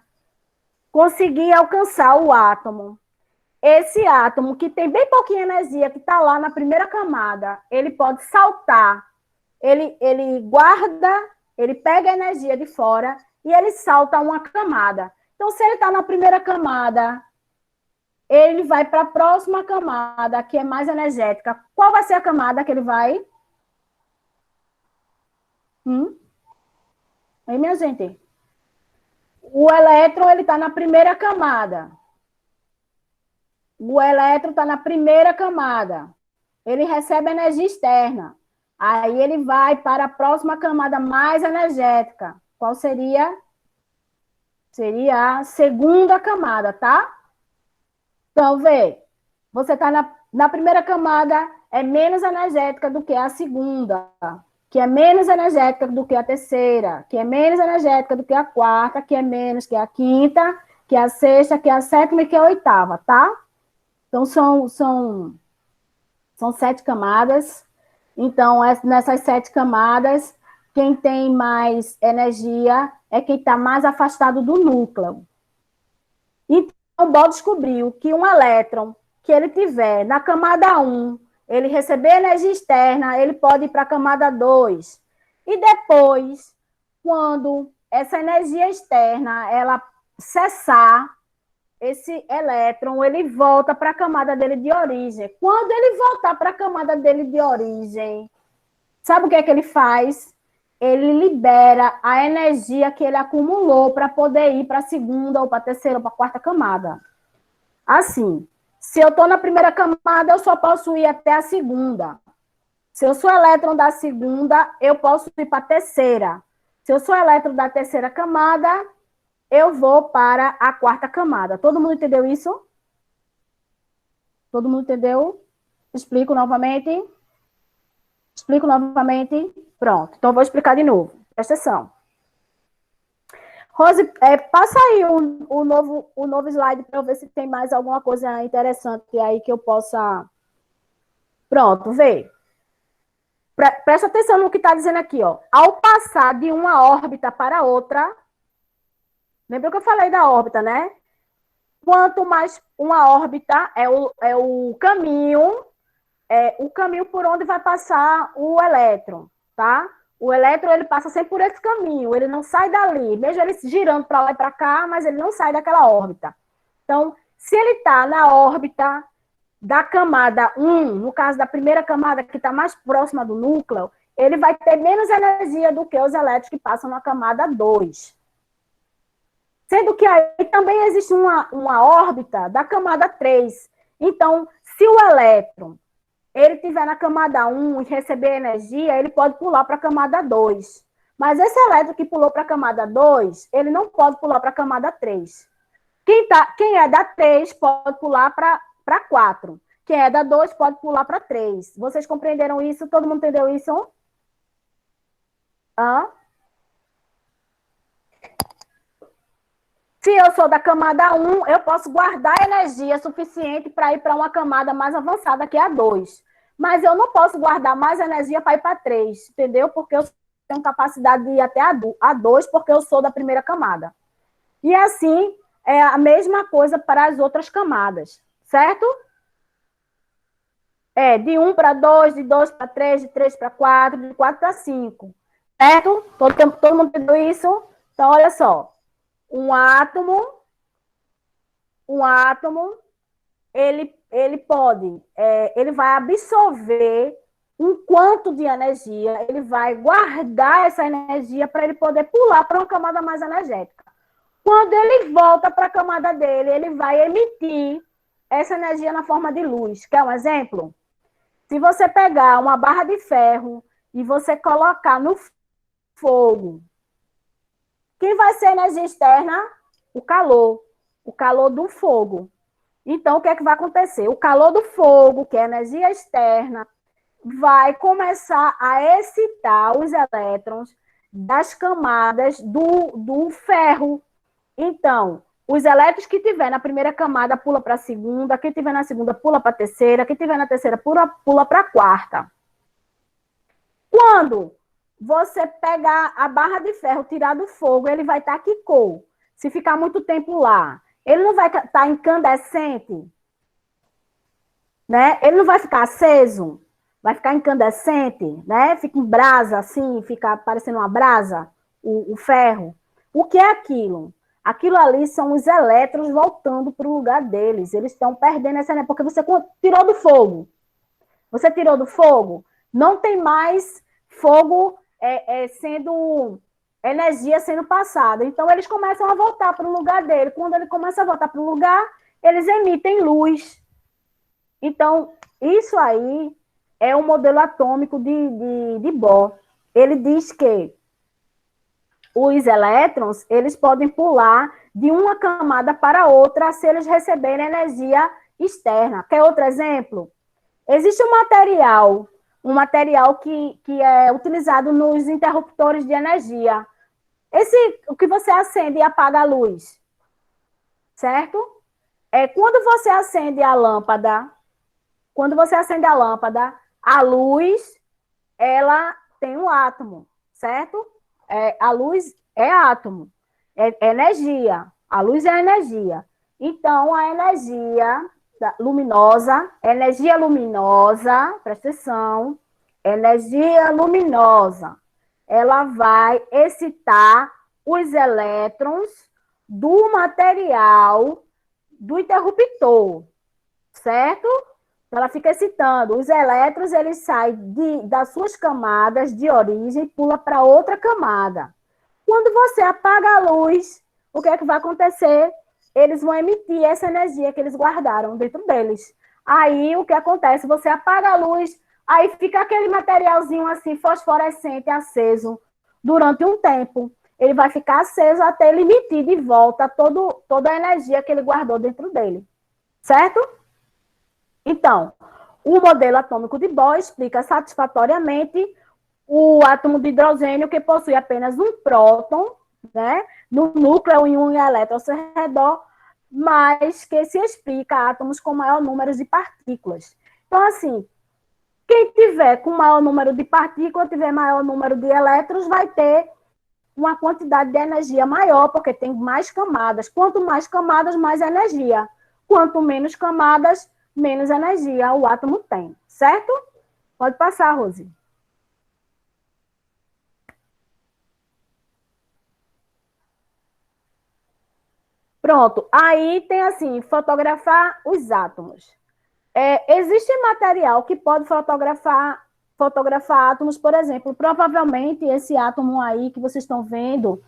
conseguir alcançar o átomo, esse átomo que tem bem pouquinha energia, que está lá na primeira camada, ele pode saltar, ele guarda, ele pega a energia de fora e ele salta uma camada. Então, se ele está na primeira camada, ele vai para a próxima camada, que é mais energética. Qual vai ser a camada que ele vai? Aí, minha gente. O elétron, ele está na primeira camada. O elétron está na primeira camada. Ele recebe energia externa. Aí ele vai para a próxima camada mais energética. Qual seria? Seria a segunda camada, tá? Então, vê. Você está na primeira camada, é menos energética do que a segunda, que é menos energética do que a terceira, que é menos energética do que a quarta, que é menos que a quinta, que é a sexta, que é a sétima e que é a oitava, tá? Então, são 7 camadas. Então, nessas 7 camadas, quem tem mais energia é quem está mais afastado do núcleo. Então, Bohr descobriu que um elétron que ele tiver na camada 1, ele receber energia externa, ele pode ir para a camada 2. E depois, quando essa energia externa ela cessar, esse elétron ele volta para a camada dele de origem. Quando ele voltar para a camada dele de origem, sabe o que é que ele faz? Ele libera a energia que ele acumulou para poder ir para a segunda, ou para a terceira, ou para a quarta camada. Assim, se eu estou na primeira camada, eu só posso ir até a segunda. Se eu sou elétron da segunda, eu posso ir para a terceira. Se eu sou elétron da terceira camada, eu vou para a quarta camada. Todo mundo entendeu isso? Todo mundo entendeu? Explico novamente. Explico novamente. Pronto. Então, vou explicar de novo. Presta atenção. Rose, passa aí o novo slide para eu ver se tem mais alguma coisa interessante aí que eu possa... Pronto, vê. Presta atenção no que está dizendo aqui, ó. Ao passar de uma órbita para outra... Lembra que eu falei da órbita, né? Quanto mais uma órbita é o caminho por onde vai passar o elétron, tá? O elétron, ele passa sempre por esse caminho, ele não sai dali, mesmo ele girando para lá e para cá, mas ele não sai daquela órbita. Então, se ele está na órbita da camada 1, no caso da primeira camada, que está mais próxima do núcleo, ele vai ter menos energia do que os elétrons que passam na camada 2. Sendo que aí também existe uma órbita da camada 3. Então, se o elétron ele estiver na camada 1 e receber energia, ele pode pular para a camada 2. Mas esse elétron que pulou para a camada 2, ele não pode pular para a camada 3. Quem é da 3 pode pular para 4. Quem é da 2 pode pular para 3. Vocês compreenderam isso? Todo mundo entendeu isso? Se eu sou da camada 1, eu posso guardar energia suficiente para ir para uma camada mais avançada, que é a 2. Mas eu não posso guardar mais energia para ir para 3, entendeu? Porque eu tenho capacidade de ir até a 2, porque eu sou da primeira camada. E assim, é a mesma coisa para as outras camadas, certo? De 1 para 2, de 2 para 3, de 3 para 4, de 4 para 5. Certo? Todo mundo entendeu isso? Então, olha só. Um átomo, ele pode, ele vai absorver um quanto de energia, ele vai guardar essa energia para ele poder pular para uma camada mais energética. Quando ele volta para a camada dele, ele vai emitir essa energia na forma de luz. Quer um exemplo? Se você pegar uma barra de ferro e você colocar no fogo, quem vai ser energia externa? O calor. O calor do fogo. Então, o que é que vai acontecer? O calor do fogo, que é energia externa, vai começar a excitar os elétrons das camadas do ferro. Então, os elétrons que tiver na primeira camada pula para a segunda, quem tiver na segunda pula para a terceira, quem tiver na terceira pula para a quarta. Quando você pegar a barra de ferro, tirar do fogo, ele vai estar quicou. Se ficar muito tempo lá, ele não vai estar incandescente, né? Ele não vai ficar aceso, vai ficar incandescente, né? Fica em brasa, assim, fica parecendo uma brasa, o ferro. O que é aquilo? Aquilo ali são os elétrons voltando para o lugar deles. Eles estão perdendo essa energia, porque você tirou do fogo. Você tirou do fogo, não tem mais fogo sendo energia sendo passada. Então, eles começam a voltar para o lugar dele. Quando ele começa a voltar para o lugar, eles emitem luz. Então, isso aí é o modelo atômico de Bohr. Ele diz que os elétrons, eles podem pular de uma camada para outra se eles receberem energia externa. Quer outro exemplo? Existe um material que é utilizado nos interruptores de energia. O que você acende e apaga a luz, certo? Quando você acende a lâmpada, a luz, ela tem um átomo, certo? A luz é átomo, é energia. A luz é energia. Então, a energia luminosa, presta atenção, energia luminosa, ela vai excitar os elétrons do material do interruptor, certo? Ela fica excitando. Os elétrons, eles saem das suas camadas de origem e pula para outra camada. Quando você apaga a luz, o que é que vai acontecer? Eles vão emitir essa energia que eles guardaram dentro deles. Aí, o que acontece? Você apaga a luz, aí fica aquele materialzinho assim, fosforescente, aceso, durante um tempo. Ele vai ficar aceso até ele emitir de volta toda a energia que ele guardou dentro dele. Certo? Então, o modelo atômico de Bohr explica satisfatoriamente o átomo de hidrogênio, que possui apenas um próton, né, no núcleo e um elétron ao seu redor, mas que se explica átomos com maior número de partículas. Então, assim, quem tiver com maior número de partículas, tiver maior número de elétrons, vai ter uma quantidade de energia maior, porque tem mais camadas. Quanto mais camadas, mais energia. Quanto menos camadas, menos energia o átomo tem, certo? Pode passar, Rose. Pronto. Aí tem assim, fotografar os átomos. Existe material que pode fotografar átomos, por exemplo. Provavelmente esse átomo aí que vocês estão vendo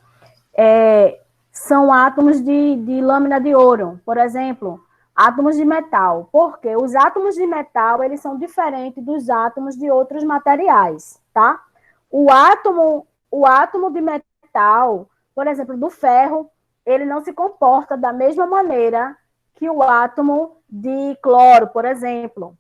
são átomos de lâmina de ouro, por exemplo. Átomos de metal, porque os átomos de metal, eles são diferentes dos átomos de outros materiais, tá? O átomo de metal, por exemplo, do ferro, ele não se comporta da mesma maneira que o átomo de cloro, por exemplo,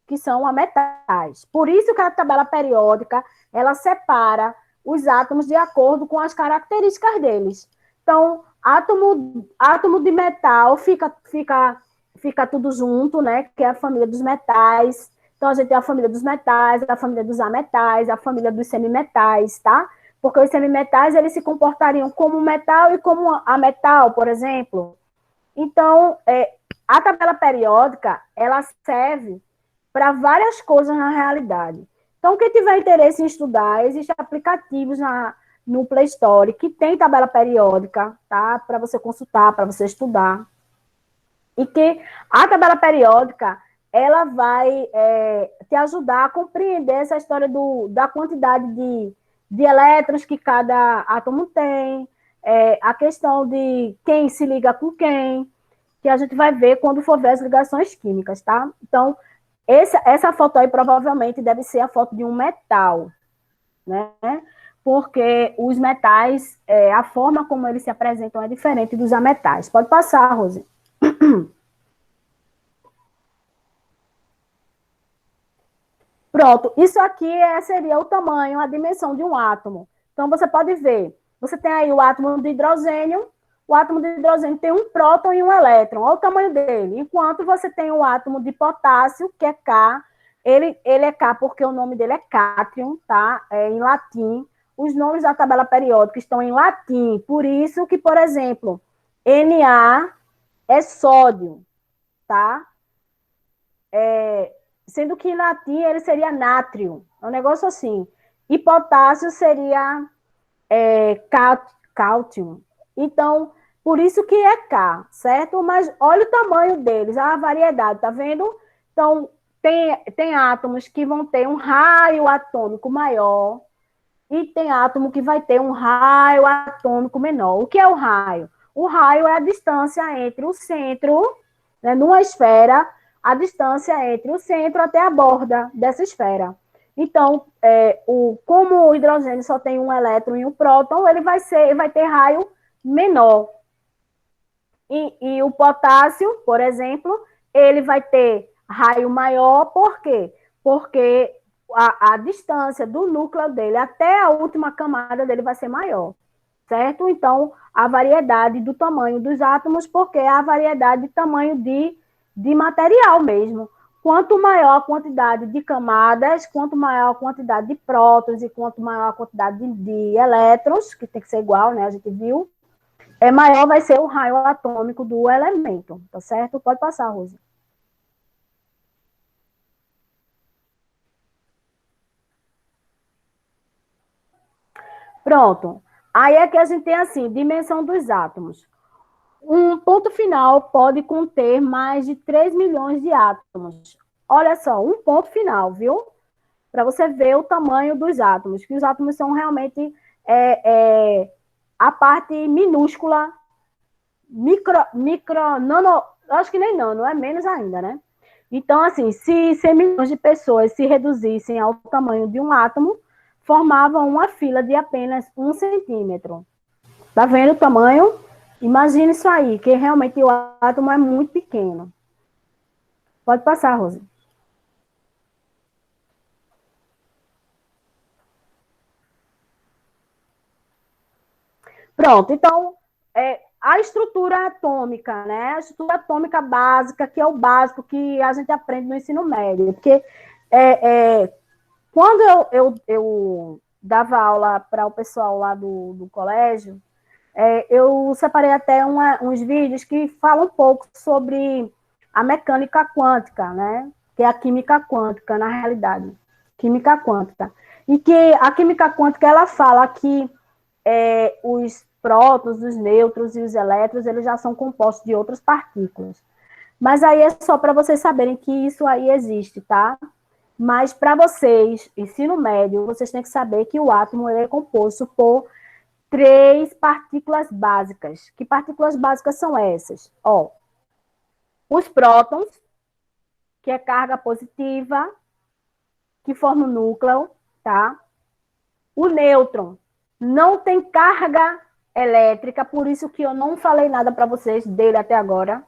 que são ametais. Por isso que a tabela periódica, ela separa os átomos de acordo com as características deles. Então, átomo de metal fica tudo junto, né? Que é a família dos metais. Então, a gente tem a família dos metais, a família dos ametais, a família dos semimetais, tá? Porque os semimetais, eles se comportariam como metal e como ametal, por exemplo. Então, a tabela periódica, ela serve para várias coisas na realidade. Então, quem tiver interesse em estudar, existem aplicativos no Play Store que tem tabela periódica, tá? Para você consultar, para você estudar. E que a tabela periódica, ela vai te ajudar a compreender essa história da quantidade de elétrons que cada átomo tem, a questão de quem se liga com quem, que a gente vai ver quando for ver as ligações químicas, tá? Então, essa foto aí provavelmente deve ser a foto de um metal, né? porque os metais, a forma como eles se apresentam é diferente dos ametais. Pode passar, Rose. Pronto, isso aqui seria o tamanho, a dimensão de um átomo. Então, você pode ver, você tem aí o átomo de hidrogênio tem um próton e um elétron, olha o tamanho dele. Enquanto você tem o átomo de potássio, que é K, ele é K porque o nome dele é cátion, tá? Em latim. Os nomes da tabela periódica estão em latim, por isso que, por exemplo, Na é sódio, tá? Sendo que em latim ele seria nátrio, é um negócio assim. E potássio seria cálcio. Então, por isso que é K, certo? Mas olha o tamanho deles, a variedade, tá vendo? Então, tem átomos que vão ter um raio atômico maior e tem átomo que vai ter um raio atômico menor. O que é o raio? O raio é a distância entre o centro, né, numa esfera, a distância entre o centro até a borda dessa esfera. Então, como o hidrogênio só tem um elétron e um próton, ele vai ter raio menor. E o potássio, por exemplo, ele vai ter raio maior, por quê? Porque a distância do núcleo dele até a última camada dele vai ser maior, certo? Então, a variedade do tamanho dos átomos, porque é a variedade de tamanho de material mesmo. Quanto maior a quantidade de camadas, quanto maior a quantidade de prótons e quanto maior a quantidade de elétrons, que tem que ser igual, né? A gente viu, maior vai ser o raio atômico do elemento, tá certo? Pode passar, Rosa. Pronto. Aí é que a gente tem assim, dimensão dos átomos. Um ponto final pode conter mais de 3 milhões de átomos. Olha só, um ponto final, viu? Para você ver o tamanho dos átomos, que os átomos são realmente a parte minúscula, nano, acho que nem nano, é menos ainda, né? Então, assim, se 100 milhões de pessoas se reduzissem ao tamanho de um átomo, formavam uma fila de apenas 1 centímetro. Tá vendo o tamanho? Imagina isso aí, que realmente o átomo é muito pequeno. Pode passar, Rosa. Pronto, então, a estrutura atômica, né? A estrutura atômica básica, que é o básico que a gente aprende no ensino médio. Porque quando eu dava aula para o pessoal lá do colégio, eu separei até uns vídeos que falam um pouco sobre a mecânica quântica, né? Que é a química quântica, na realidade. Química quântica. E que a química quântica, ela fala que os prótons, os nêutrons e os elétrons, eles já são compostos de outras partículas. Mas aí é só para vocês saberem que isso aí existe, tá? Mas para vocês, ensino médio, vocês têm que saber que o átomo é composto por 3 partículas básicas. Que partículas básicas são essas? Ó, os prótons, que é carga positiva, que forma o núcleo, tá? O nêutron não tem carga elétrica, por isso que eu não falei nada para vocês dele até agora.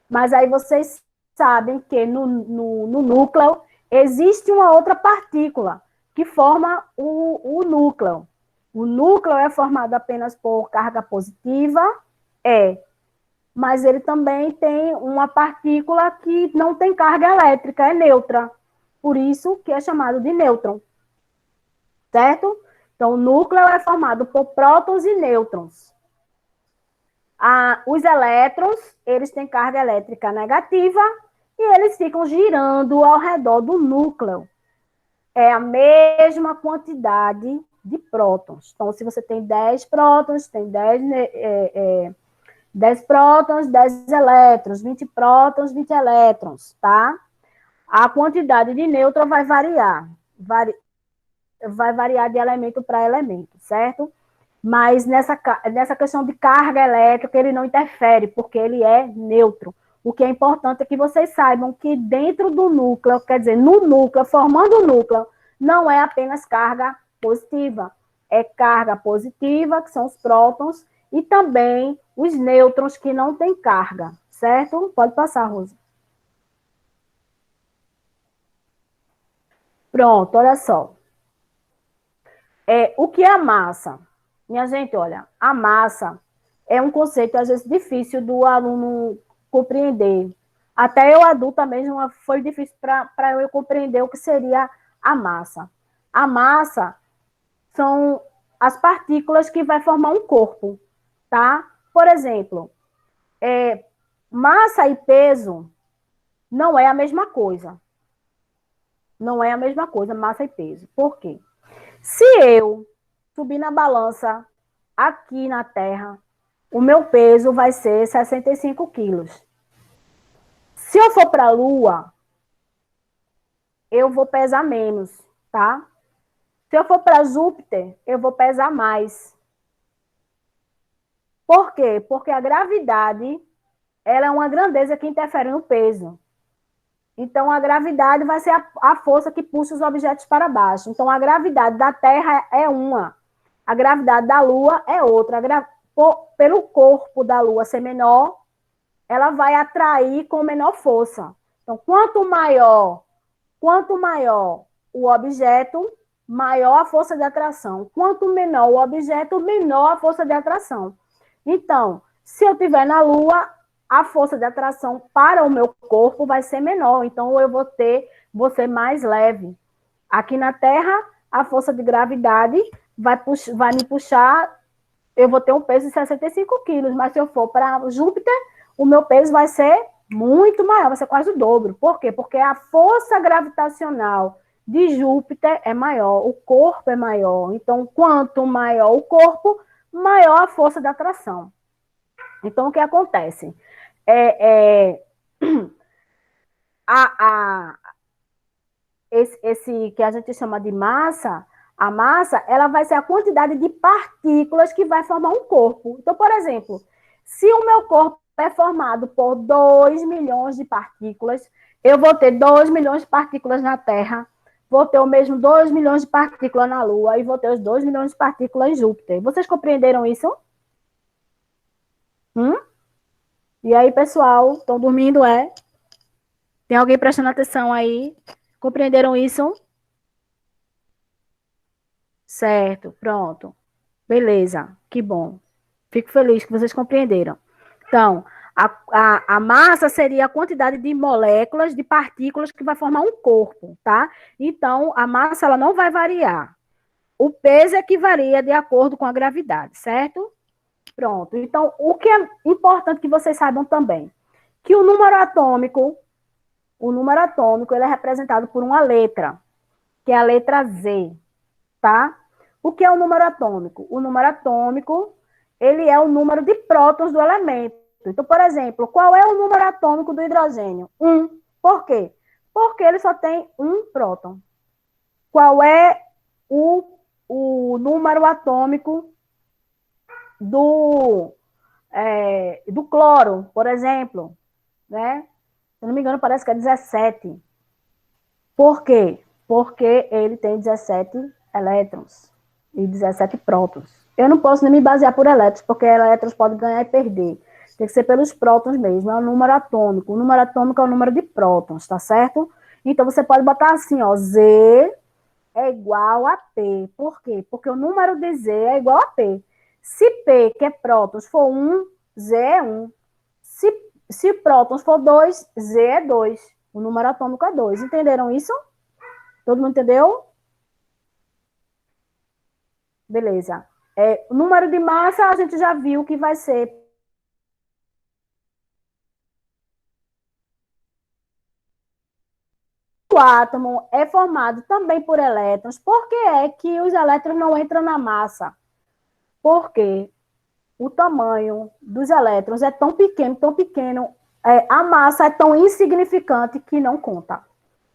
Mas aí vocês sabem que no núcleo existe uma outra partícula que forma o núcleo. O núcleo é formado apenas por carga positiva, mas ele também tem uma partícula que não tem carga elétrica, é neutra. Por isso que é chamado de nêutron. Certo? Então, o núcleo é formado por prótons e nêutrons. Os elétrons, eles têm carga elétrica negativa e eles ficam girando ao redor do núcleo. É a mesma quantidade de prótons. Então, se você tem 10 prótons, tem 10 prótons, 10 elétrons, 20 prótons, 20 elétrons, tá? A quantidade de nêutron vai variar. Vai variar de elemento para elemento, certo? Mas nessa questão de carga elétrica, ele não interfere, porque ele é neutro. O que é importante é que vocês saibam que dentro do núcleo, quer dizer, no núcleo, formando o núcleo, não é apenas carga positiva. é carga positiva, que são os prótons, e também os nêutrons que não têm carga, certo? Pode passar, Rosa. Pronto, olha só. O que é a massa? Minha gente, olha, a massa é um conceito, às vezes, difícil do aluno compreender. Até eu, adulta mesmo, foi difícil para eu compreender o que seria a massa. A massa são as partículas que vai formar um corpo, tá? Por exemplo, massa e peso não é a mesma coisa. Não é a mesma coisa, massa e peso. Por quê? Se eu subir na balança aqui na Terra, o meu peso vai ser 65 quilos. Se eu for para a Lua, eu vou pesar menos, tá? Se eu for para Júpiter, eu vou pesar mais. Por quê? Porque a gravidade, ela é uma grandeza que interfere no peso. Então, a gravidade vai ser a força que puxa os objetos para baixo. Então, a gravidade da Terra é uma. A gravidade da Lua é outra. Pelo corpo da Lua ser menor, ela vai atrair com menor força. Então, quanto maior o objeto, maior a força de atração. Quanto menor o objeto, menor a força de atração. Então, se eu estiver na Lua, a força de atração para o meu corpo vai ser menor. Então, eu vou ser mais leve. Aqui na Terra, a força de gravidade vai me puxar, eu vou ter um peso de 65 quilos, mas se eu for para Júpiter, o meu peso vai ser muito maior, vai ser quase o dobro. Por quê? Porque a força gravitacional de Júpiter é maior, o corpo é maior. Então, quanto maior o corpo, maior a força de atração. Então, o que acontece? Esse que a gente chama de massa, a massa, ela vai ser a quantidade de partículas que vai formar um corpo. Então, por exemplo, se o meu corpo é formado por 2 milhões de partículas, eu vou ter 2 milhões de partículas na Terra, vou ter o mesmo 2 milhões de partículas na Lua e vou ter os 2 milhões de partículas em Júpiter. Vocês compreenderam isso? E aí, pessoal, estão dormindo, é? Tem alguém prestando atenção aí? Compreenderam isso? Certo, pronto. Beleza, que bom. Fico feliz que vocês compreenderam. Então, a massa seria a quantidade de moléculas, de partículas que vai formar um corpo, tá? Então, a massa ela não vai variar. O peso é que varia de acordo com a gravidade, certo? Pronto. Então, o que é importante que vocês saibam também, que o número atômico, ele é representado por uma letra, que é a letra Z, tá? O que é o número atômico? O número atômico, ele é o número de prótons do elemento. Então, por exemplo, qual é o número atômico do hidrogênio? 1. Por quê? Porque ele só tem um próton. Qual é o número atômico do cloro, por exemplo? Né? Se eu não me engano, parece que é 17. Por quê? Porque ele tem 17 elétrons e 17 prótons. Eu não posso nem me basear por elétrons, porque elétrons podem ganhar e perder. Tem que ser pelos prótons mesmo, é o número atômico. O número atômico é o número de prótons, tá certo? Então, você pode botar assim, ó, Z é igual a P. Por quê? Porque o número de Z é igual a P. Se P, que é prótons, for 1, Z é 1. Se prótons for 2, Z é 2. O número atômico é 2. Entenderam isso? Todo mundo entendeu? Beleza. O número de massa, a gente já viu que vai ser... O átomo é formado também por elétrons. Por que é que os elétrons não entram na massa? Porque o tamanho dos elétrons é tão pequeno, a massa é tão insignificante que não conta,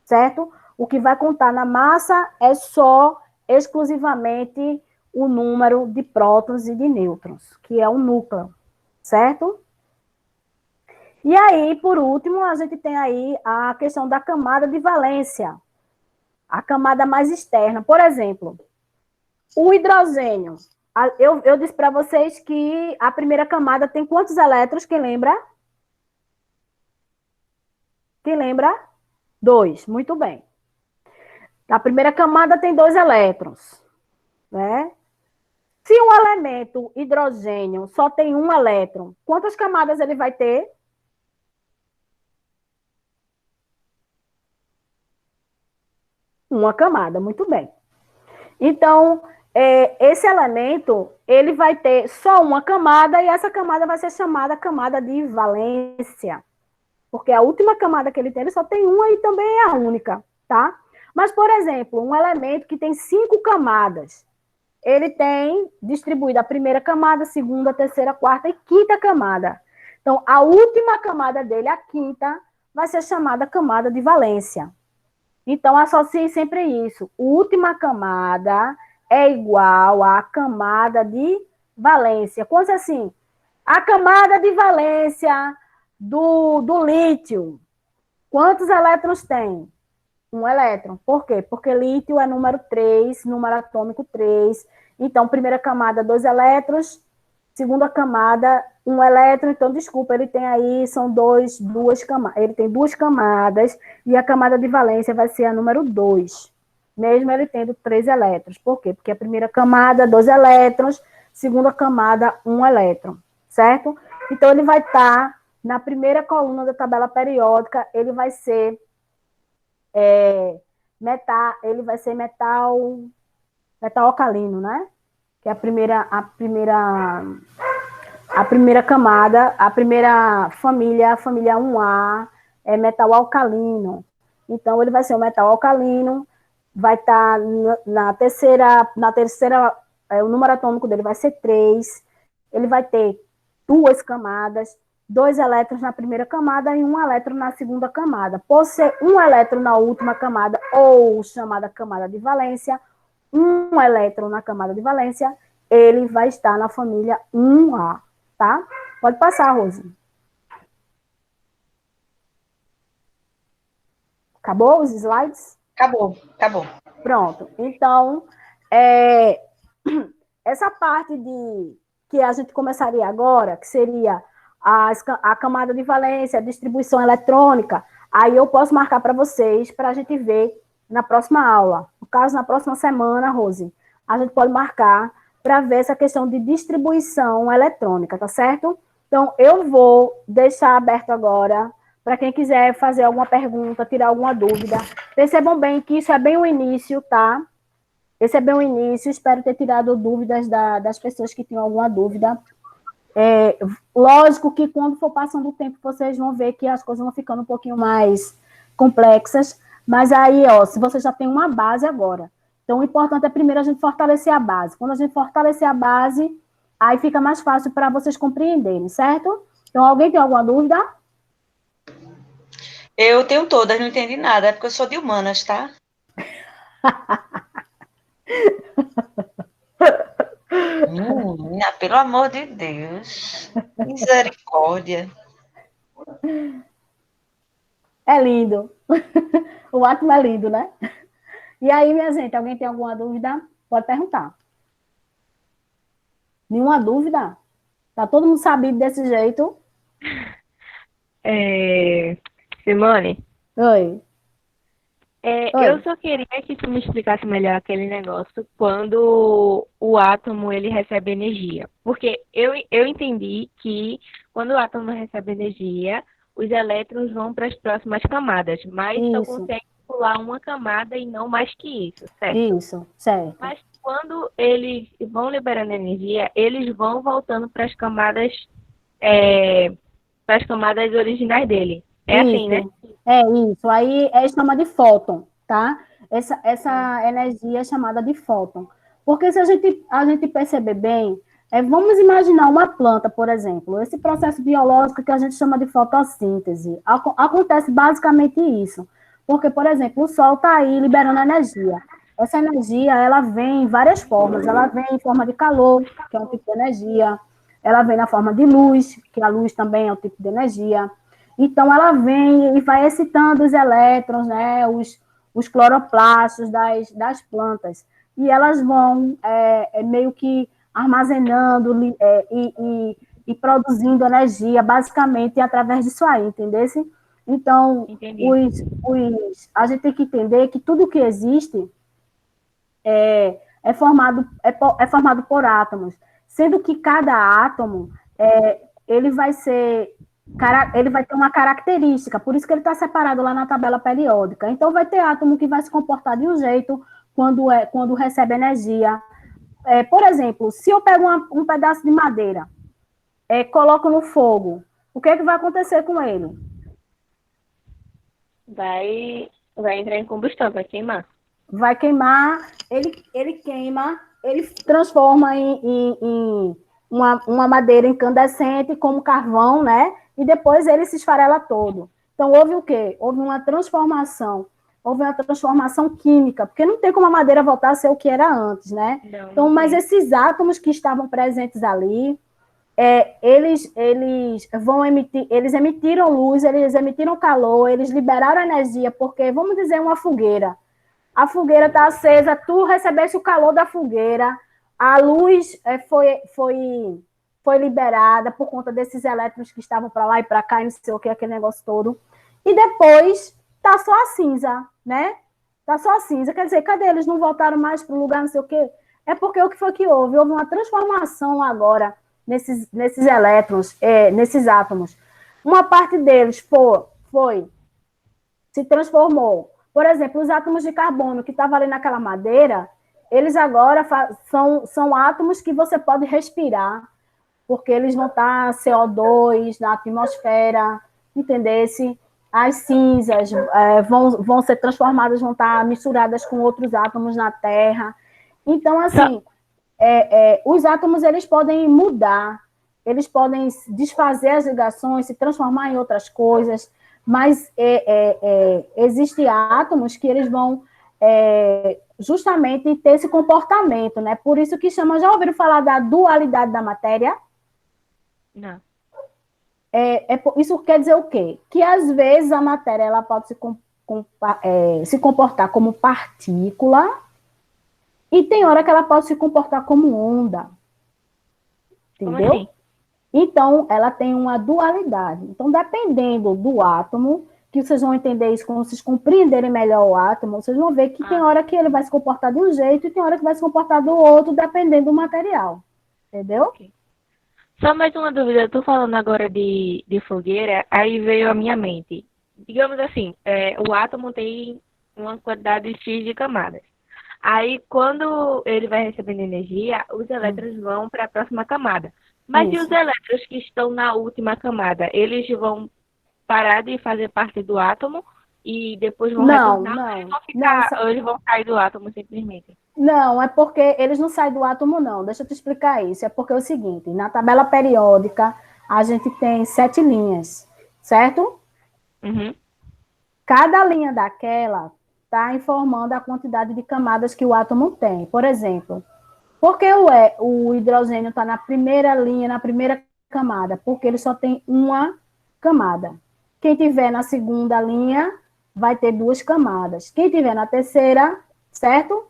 certo? O que vai contar na massa é só, exclusivamente, o número de prótons e de nêutrons, que é o núcleo, certo? E aí, por último, a gente tem aí a questão da camada de valência, a camada mais externa. Por exemplo, O hidrogênio. Eu disse para vocês que a primeira camada tem quantos elétrons? Quem lembra? Quem lembra? 2. Muito bem. A primeira camada tem 2 elétrons, né? Se um elemento hidrogênio só tem um elétron, quantas camadas ele vai ter? Uma camada, muito bem. Então, esse elemento, ele vai ter só uma camada e essa camada vai ser chamada camada de valência. Porque a última camada que ele tem, ele só tem uma e também é a única, tá? Mas, por exemplo, um elemento que tem 5 camadas, ele tem distribuído a primeira camada, segunda, terceira, quarta e quinta camada. Então, a última camada dele, a quinta, vai ser chamada camada de valência. Então, associe sempre isso. Última camada é igual à camada de valência. Quanto assim? A camada de valência do lítio. Quantos elétrons tem? Um elétron. Por quê? Porque lítio é número 3, número atômico 3. Então, primeira camada, 2 elétrons. Segunda camada, 1 elétron. Então, desculpa, ele tem aí, são duas camadas. Ele tem 2 camadas e a camada de valência vai ser a número 2. Mesmo ele tendo 3 elétrons. Por quê? Porque a primeira camada, 2 elétrons. Segunda camada, 1 elétron. Certo? Então, ele vai estar na primeira coluna da tabela periódica, ele vai ser metal alcalino, né? Que é a primeira camada, a primeira família, a família 1A, é metal alcalino. Então, ele vai ser um metal alcalino, vai estar na terceira, o número atômico dele vai ser 3, ele vai ter 2 camadas, 2 elétrons na primeira camada e 1 elétron na segunda camada. Por ser 1 elétron na última camada, ou chamada camada de valência, 1 elétron na camada de valência, ele vai estar na família 1A, tá? Pode passar, Rose. Acabou os slides?
Acabou.
Pronto. Então, essa parte que a gente começaria agora, que seria a camada de valência, a distribuição eletrônica, aí eu posso marcar para vocês, para a gente ver na próxima aula. No caso, na próxima semana, Rose, a gente pode marcar para ver essa questão de distribuição eletrônica, tá certo? Então, eu vou deixar aberto agora, para quem quiser fazer alguma pergunta, tirar alguma dúvida. Percebam bem que isso é bem o início, tá? Esse é bem o início, espero ter tirado dúvidas das pessoas que tinham alguma dúvida. Lógico que quando for passando o tempo, vocês vão ver que as coisas vão ficando um pouquinho mais complexas, mas aí, ó, se você já tem uma base agora. Então, o importante é primeiro a gente fortalecer a base. Quando a gente fortalecer a base, aí fica mais fácil para vocês compreenderem, certo? Então, alguém tem alguma dúvida?
Eu tenho todas, não entendi nada, é porque eu sou de humanas, tá? Menina, pelo amor de Deus. Misericórdia.
É lindo. O átomo é lindo, né? E aí, minha gente, alguém tem alguma dúvida? Pode perguntar. Nenhuma dúvida? Tá todo mundo sabido desse jeito?
Simone?
Oi. Oi.
Eu só queria que tu me explicasse melhor aquele negócio quando o átomo ele recebe energia. Porque eu entendi que quando o átomo recebe energia, os elétrons vão para as próximas camadas, mas só
Isso.
consegue pular uma camada e não mais que isso, certo?
Isso, certo.
Mas quando eles vão liberando energia, eles vão voltando para as camadas originais dele. É assim, né?
É isso. Aí chama de fóton, tá? Essa energia é chamada de fóton. Porque se a gente perceber bem, vamos imaginar uma planta, por exemplo. Esse processo biológico que a gente chama de fotossíntese. Acontece basicamente isso. Porque, por exemplo, o Sol está aí liberando energia. Essa energia, ela vem em várias formas. Ela vem em forma de calor, que é um tipo de energia. Ela vem na forma de luz, que a luz também é um tipo de energia. Então, ela vem e vai excitando os elétrons, né, os cloroplastos das plantas. e elas vão meio que armazenando e produzindo energia, basicamente, através disso aí, entendesse? Então,
Entendi.
a gente tem que entender que tudo que existe é formado por átomos, sendo que cada átomo ele vai ter uma característica, por isso que ele está separado lá na tabela periódica. Então, vai ter átomo que vai se comportar de um jeito quando recebe energia. Por exemplo, se eu pego um pedaço de madeira, coloco no fogo, o que vai acontecer com ele?
Vai entrar em combustão, vai queimar.
Vai queimar, ele queima, ele transforma em uma madeira incandescente como carvão, né? E depois ele se esfarela todo. Então, houve o quê? Houve uma transformação química, porque não tem como a madeira voltar a ser o que era antes, né? Então, mas esses átomos que estavam presentes ali, eles emitiram luz, eles emitiram calor, eles liberaram energia, porque, vamos dizer, uma fogueira. A fogueira está acesa, tu recebeste o calor da fogueira, a luz foi liberada por conta desses elétrons que estavam para lá e para cá, e não sei o que, aquele negócio todo. E depois tá só a cinza, né? Tá só a cinza. Quer dizer, cadê? Eles não voltaram mais para o lugar, não sei o quê? É porque o que foi que houve? Houve uma transformação agora nesses elétrons, nesses átomos. Uma parte deles se transformou. Por exemplo, os átomos de carbono que estavam ali naquela madeira, eles agora são átomos que você pode respirar, porque eles vão estar CO2 na atmosfera, entendesse? As cinzas vão ser transformadas, vão estar misturadas com outros átomos na Terra. Então, assim, os átomos eles podem mudar, eles podem desfazer as ligações, se transformar em outras coisas, mas existem átomos que eles vão justamente ter esse comportamento, né? Por isso que já ouviram falar da dualidade da matéria?
Não.
Isso quer dizer o quê? Que às vezes a matéria ela pode se comportar como partícula e tem hora que ela pode se comportar como onda. Entendeu?
Como assim?
Então, ela tem uma dualidade. Então, dependendo do átomo, que vocês vão entender isso quando vocês compreenderem melhor o átomo, vocês vão ver que tem hora que ele vai se comportar de um jeito e tem hora que vai se comportar do outro, dependendo do material. Entendeu?
Okay. Só mais uma dúvida. Eu tô falando agora de fogueira, aí veio à minha mente. Digamos assim, o átomo tem uma quantidade X de camadas. Aí, quando ele vai recebendo energia, os elétrons vão para a próxima camada. Mas e os elétrons que estão na última camada? Eles vão parar de fazer parte do átomo e depois vão retornar? Ou eles vão sair do átomo simplesmente?
Não, é porque eles não saem do átomo, não. Deixa eu te explicar isso. É porque é o seguinte, na tabela periódica, a gente tem 7 linhas, certo?
Uhum.
Cada linha daquela está informando a quantidade de camadas que o átomo tem. Por exemplo, por que o hidrogênio está na primeira linha, na primeira camada? Porque ele só tem uma camada. Quem tiver na segunda linha vai ter 2 camadas. Quem tiver na terceira, certo?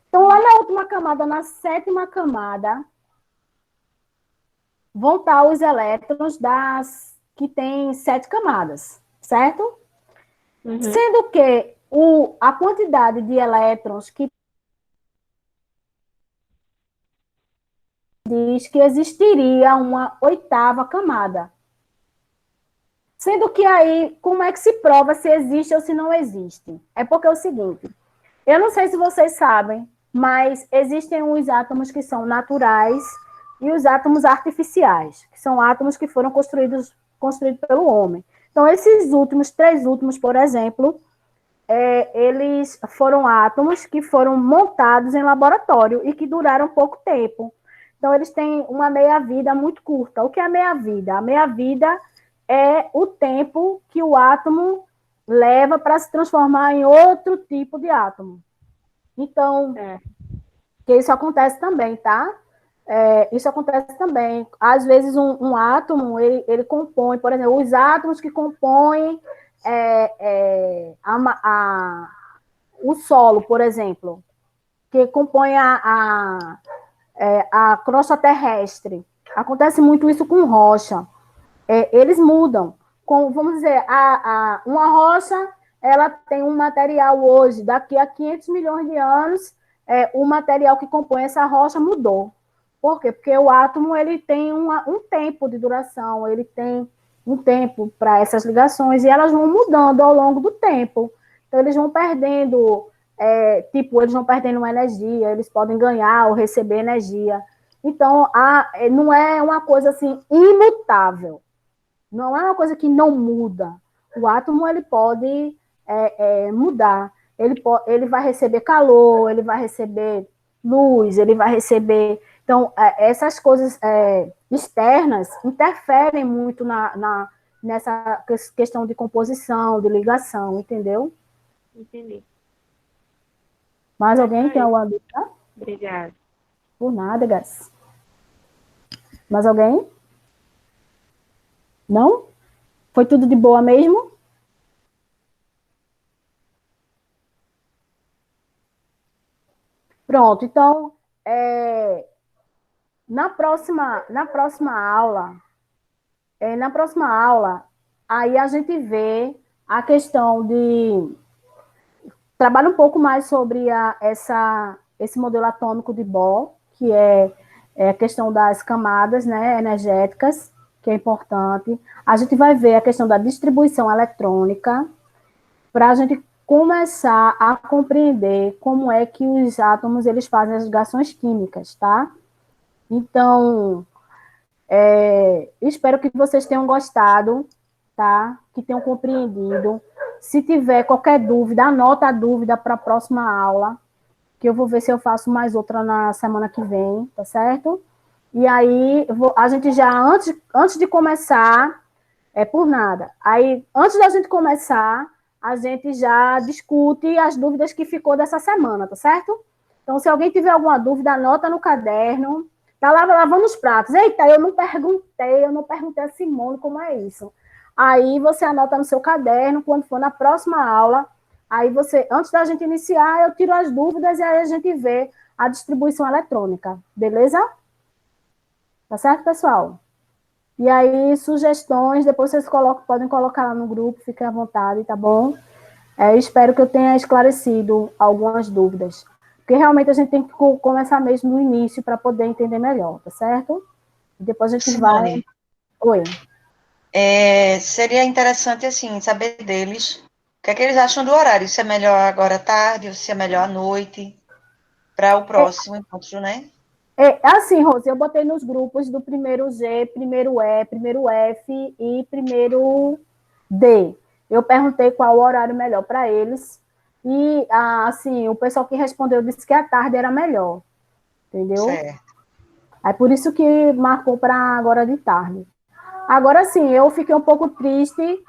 Então, lá na última camada, na 7ª camada, vão estar os elétrons que tem 7 camadas, certo?
Uhum.
Sendo que a quantidade de elétrons que diz que existiria uma 8ª camada. Sendo que aí, como é que se prova se existe ou se não existe? É porque é o seguinte, eu não sei se vocês sabem, mas existem os átomos que são naturais e os átomos artificiais, que são átomos que foram construídos pelo homem. Então, esses 3 últimos, por exemplo, eles foram átomos que foram montados em laboratório e que duraram pouco tempo. Então, eles têm uma meia-vida muito curta. O que é a meia-vida? A meia-vida é o tempo que o átomo leva para se transformar em outro tipo de átomo. Então, que isso acontece também, tá? Isso acontece também. Às vezes, um átomo, ele compõe, por exemplo, os átomos que compõem o solo, por exemplo. que compõem a crosta terrestre. Acontece muito isso com rocha. Eles mudam. Vamos dizer, uma rocha, ela tem um material hoje, daqui a 500 milhões de anos, o material que compõe essa rocha mudou. Por quê? Porque o átomo ele tem um tempo de duração, ele tem um tempo para essas ligações, e elas vão mudando ao longo do tempo. Então, eles vão perdendo, eles vão perdendo uma energia, eles podem ganhar ou receber energia. Então, não é uma coisa assim imutável. Não é uma coisa que não muda. O átomo ele pode mudar. Ele vai receber calor, ele vai receber luz, ele vai receber... Então, essas coisas externas interferem muito nessa questão de composição, de ligação, entendeu?
Entendi.
Mais alguém tem alguma dúvida?
Obrigada.
Por nada, Gás. Mais alguém? Não? Foi tudo de boa mesmo? Pronto, então, na próxima aula, aí a gente vê a questão de... Trabalha um pouco mais sobre esse modelo atômico de Bohr, que é a questão das camadas, né, energéticas, que é importante. A gente vai ver a questão da distribuição eletrônica, para a gente começar a compreender como é que os átomos eles fazem as ligações químicas, tá? Então, espero que vocês tenham gostado, tá? Que tenham compreendido. Se tiver qualquer dúvida, anota a dúvida para a próxima aula, que eu vou ver se eu faço mais outra na semana que vem, tá certo? E aí, a gente já, antes de começar, por nada. Aí, antes da gente começar, a gente já discute as dúvidas que ficou dessa semana, tá certo? Então, se alguém tiver alguma dúvida, anota no caderno. Tá lá lavando os pratos. Eita, eu não perguntei a Simone como é isso. Aí você anota no seu caderno, quando for na próxima aula, aí você, antes da gente iniciar, eu tiro as dúvidas e aí a gente vê a distribuição eletrônica, beleza? Tá certo, pessoal? E aí, sugestões, depois vocês podem colocar lá no grupo, fiquem à vontade, tá bom? Espero que eu tenha esclarecido algumas dúvidas. Porque realmente a gente tem que começar mesmo no início para poder entender melhor, tá certo? E depois a gente
Simone,
vai... Oi.
Seria interessante, assim, saber deles o que é que eles acham do horário, se é melhor agora à tarde ou se é melhor à noite, para o próximo encontro, né?
Assim, Rose, eu botei nos grupos do primeiro G, primeiro E, primeiro F e primeiro D. Eu perguntei qual o horário melhor para eles. E, assim, o pessoal que respondeu disse que a tarde era melhor. Entendeu?
Certo.
É por isso que marcou para agora de tarde. Agora, sim, eu fiquei um pouco triste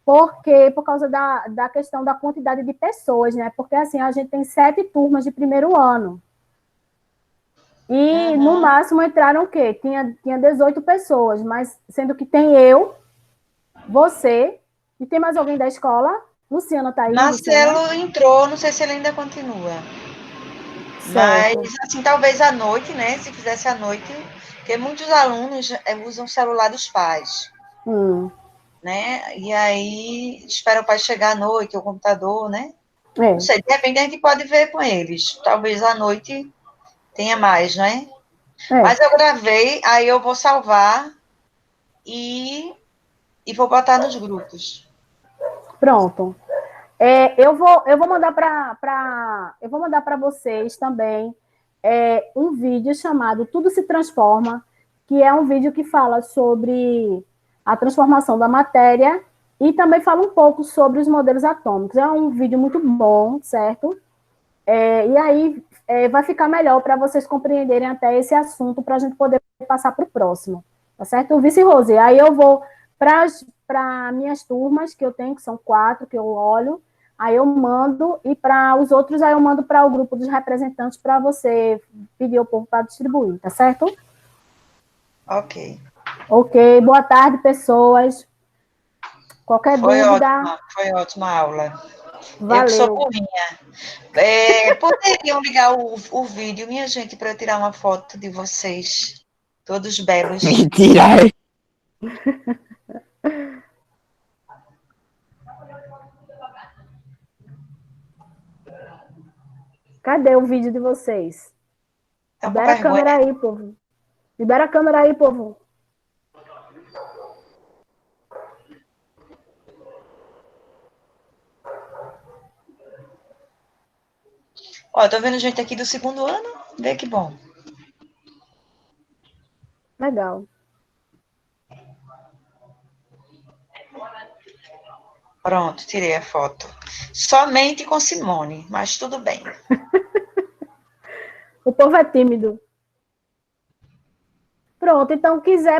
por causa da questão da quantidade de pessoas, né? Porque, assim, a gente tem 7 turmas de primeiro ano. E, no máximo, entraram o quê? Tinha 18 pessoas, mas sendo que tem eu, você, e tem mais alguém da escola? Luciana tá aí?
Marcelo
Luciana?
entrou, não sei se ele ainda continua.
Certo.
Mas, assim, talvez à noite, né? Se fizesse à noite, porque muitos alunos usam o celular dos pais, né? E aí, espera o pai chegar à noite, o computador, né? Não sei, de repente a gente pode ver com eles. Talvez à noite tenha mais, né? Mas eu gravei, aí eu vou salvar e vou botar nos grupos.
Pronto. Eu vou mandar para vocês também um vídeo chamado Tudo se Transforma, que é um vídeo que fala sobre a transformação da matéria e também fala um pouco sobre os modelos atômicos. É um vídeo muito bom, certo? E aí vai ficar melhor para vocês compreenderem até esse assunto, para a gente poder passar para o próximo, tá certo? Vice-Rose, aí eu vou para minhas turmas, que eu tenho, que são 4, que eu olho, aí eu mando, e para os outros, aí eu mando para o grupo dos representantes para você pedir ao povo para distribuir, tá certo?
Ok.
Ok, boa tarde, pessoas. Qualquer dúvida...
Foi ótima a aula. Eu que sou
Valeu.
burrinha. Poderiam ligar o vídeo, minha gente, para eu tirar uma foto de vocês, todos belos.
Mentira.
Cadê o vídeo de vocês?
É uma
Libera a
vergonha.
câmera aí, povo. Libera a câmera aí, povo.
Ó, tô vendo gente aqui do segundo ano. Vê que bom.
Legal.
Pronto, tirei a foto. Somente com Simone, mas tudo bem.
O povo é tímido. Pronto, então quiser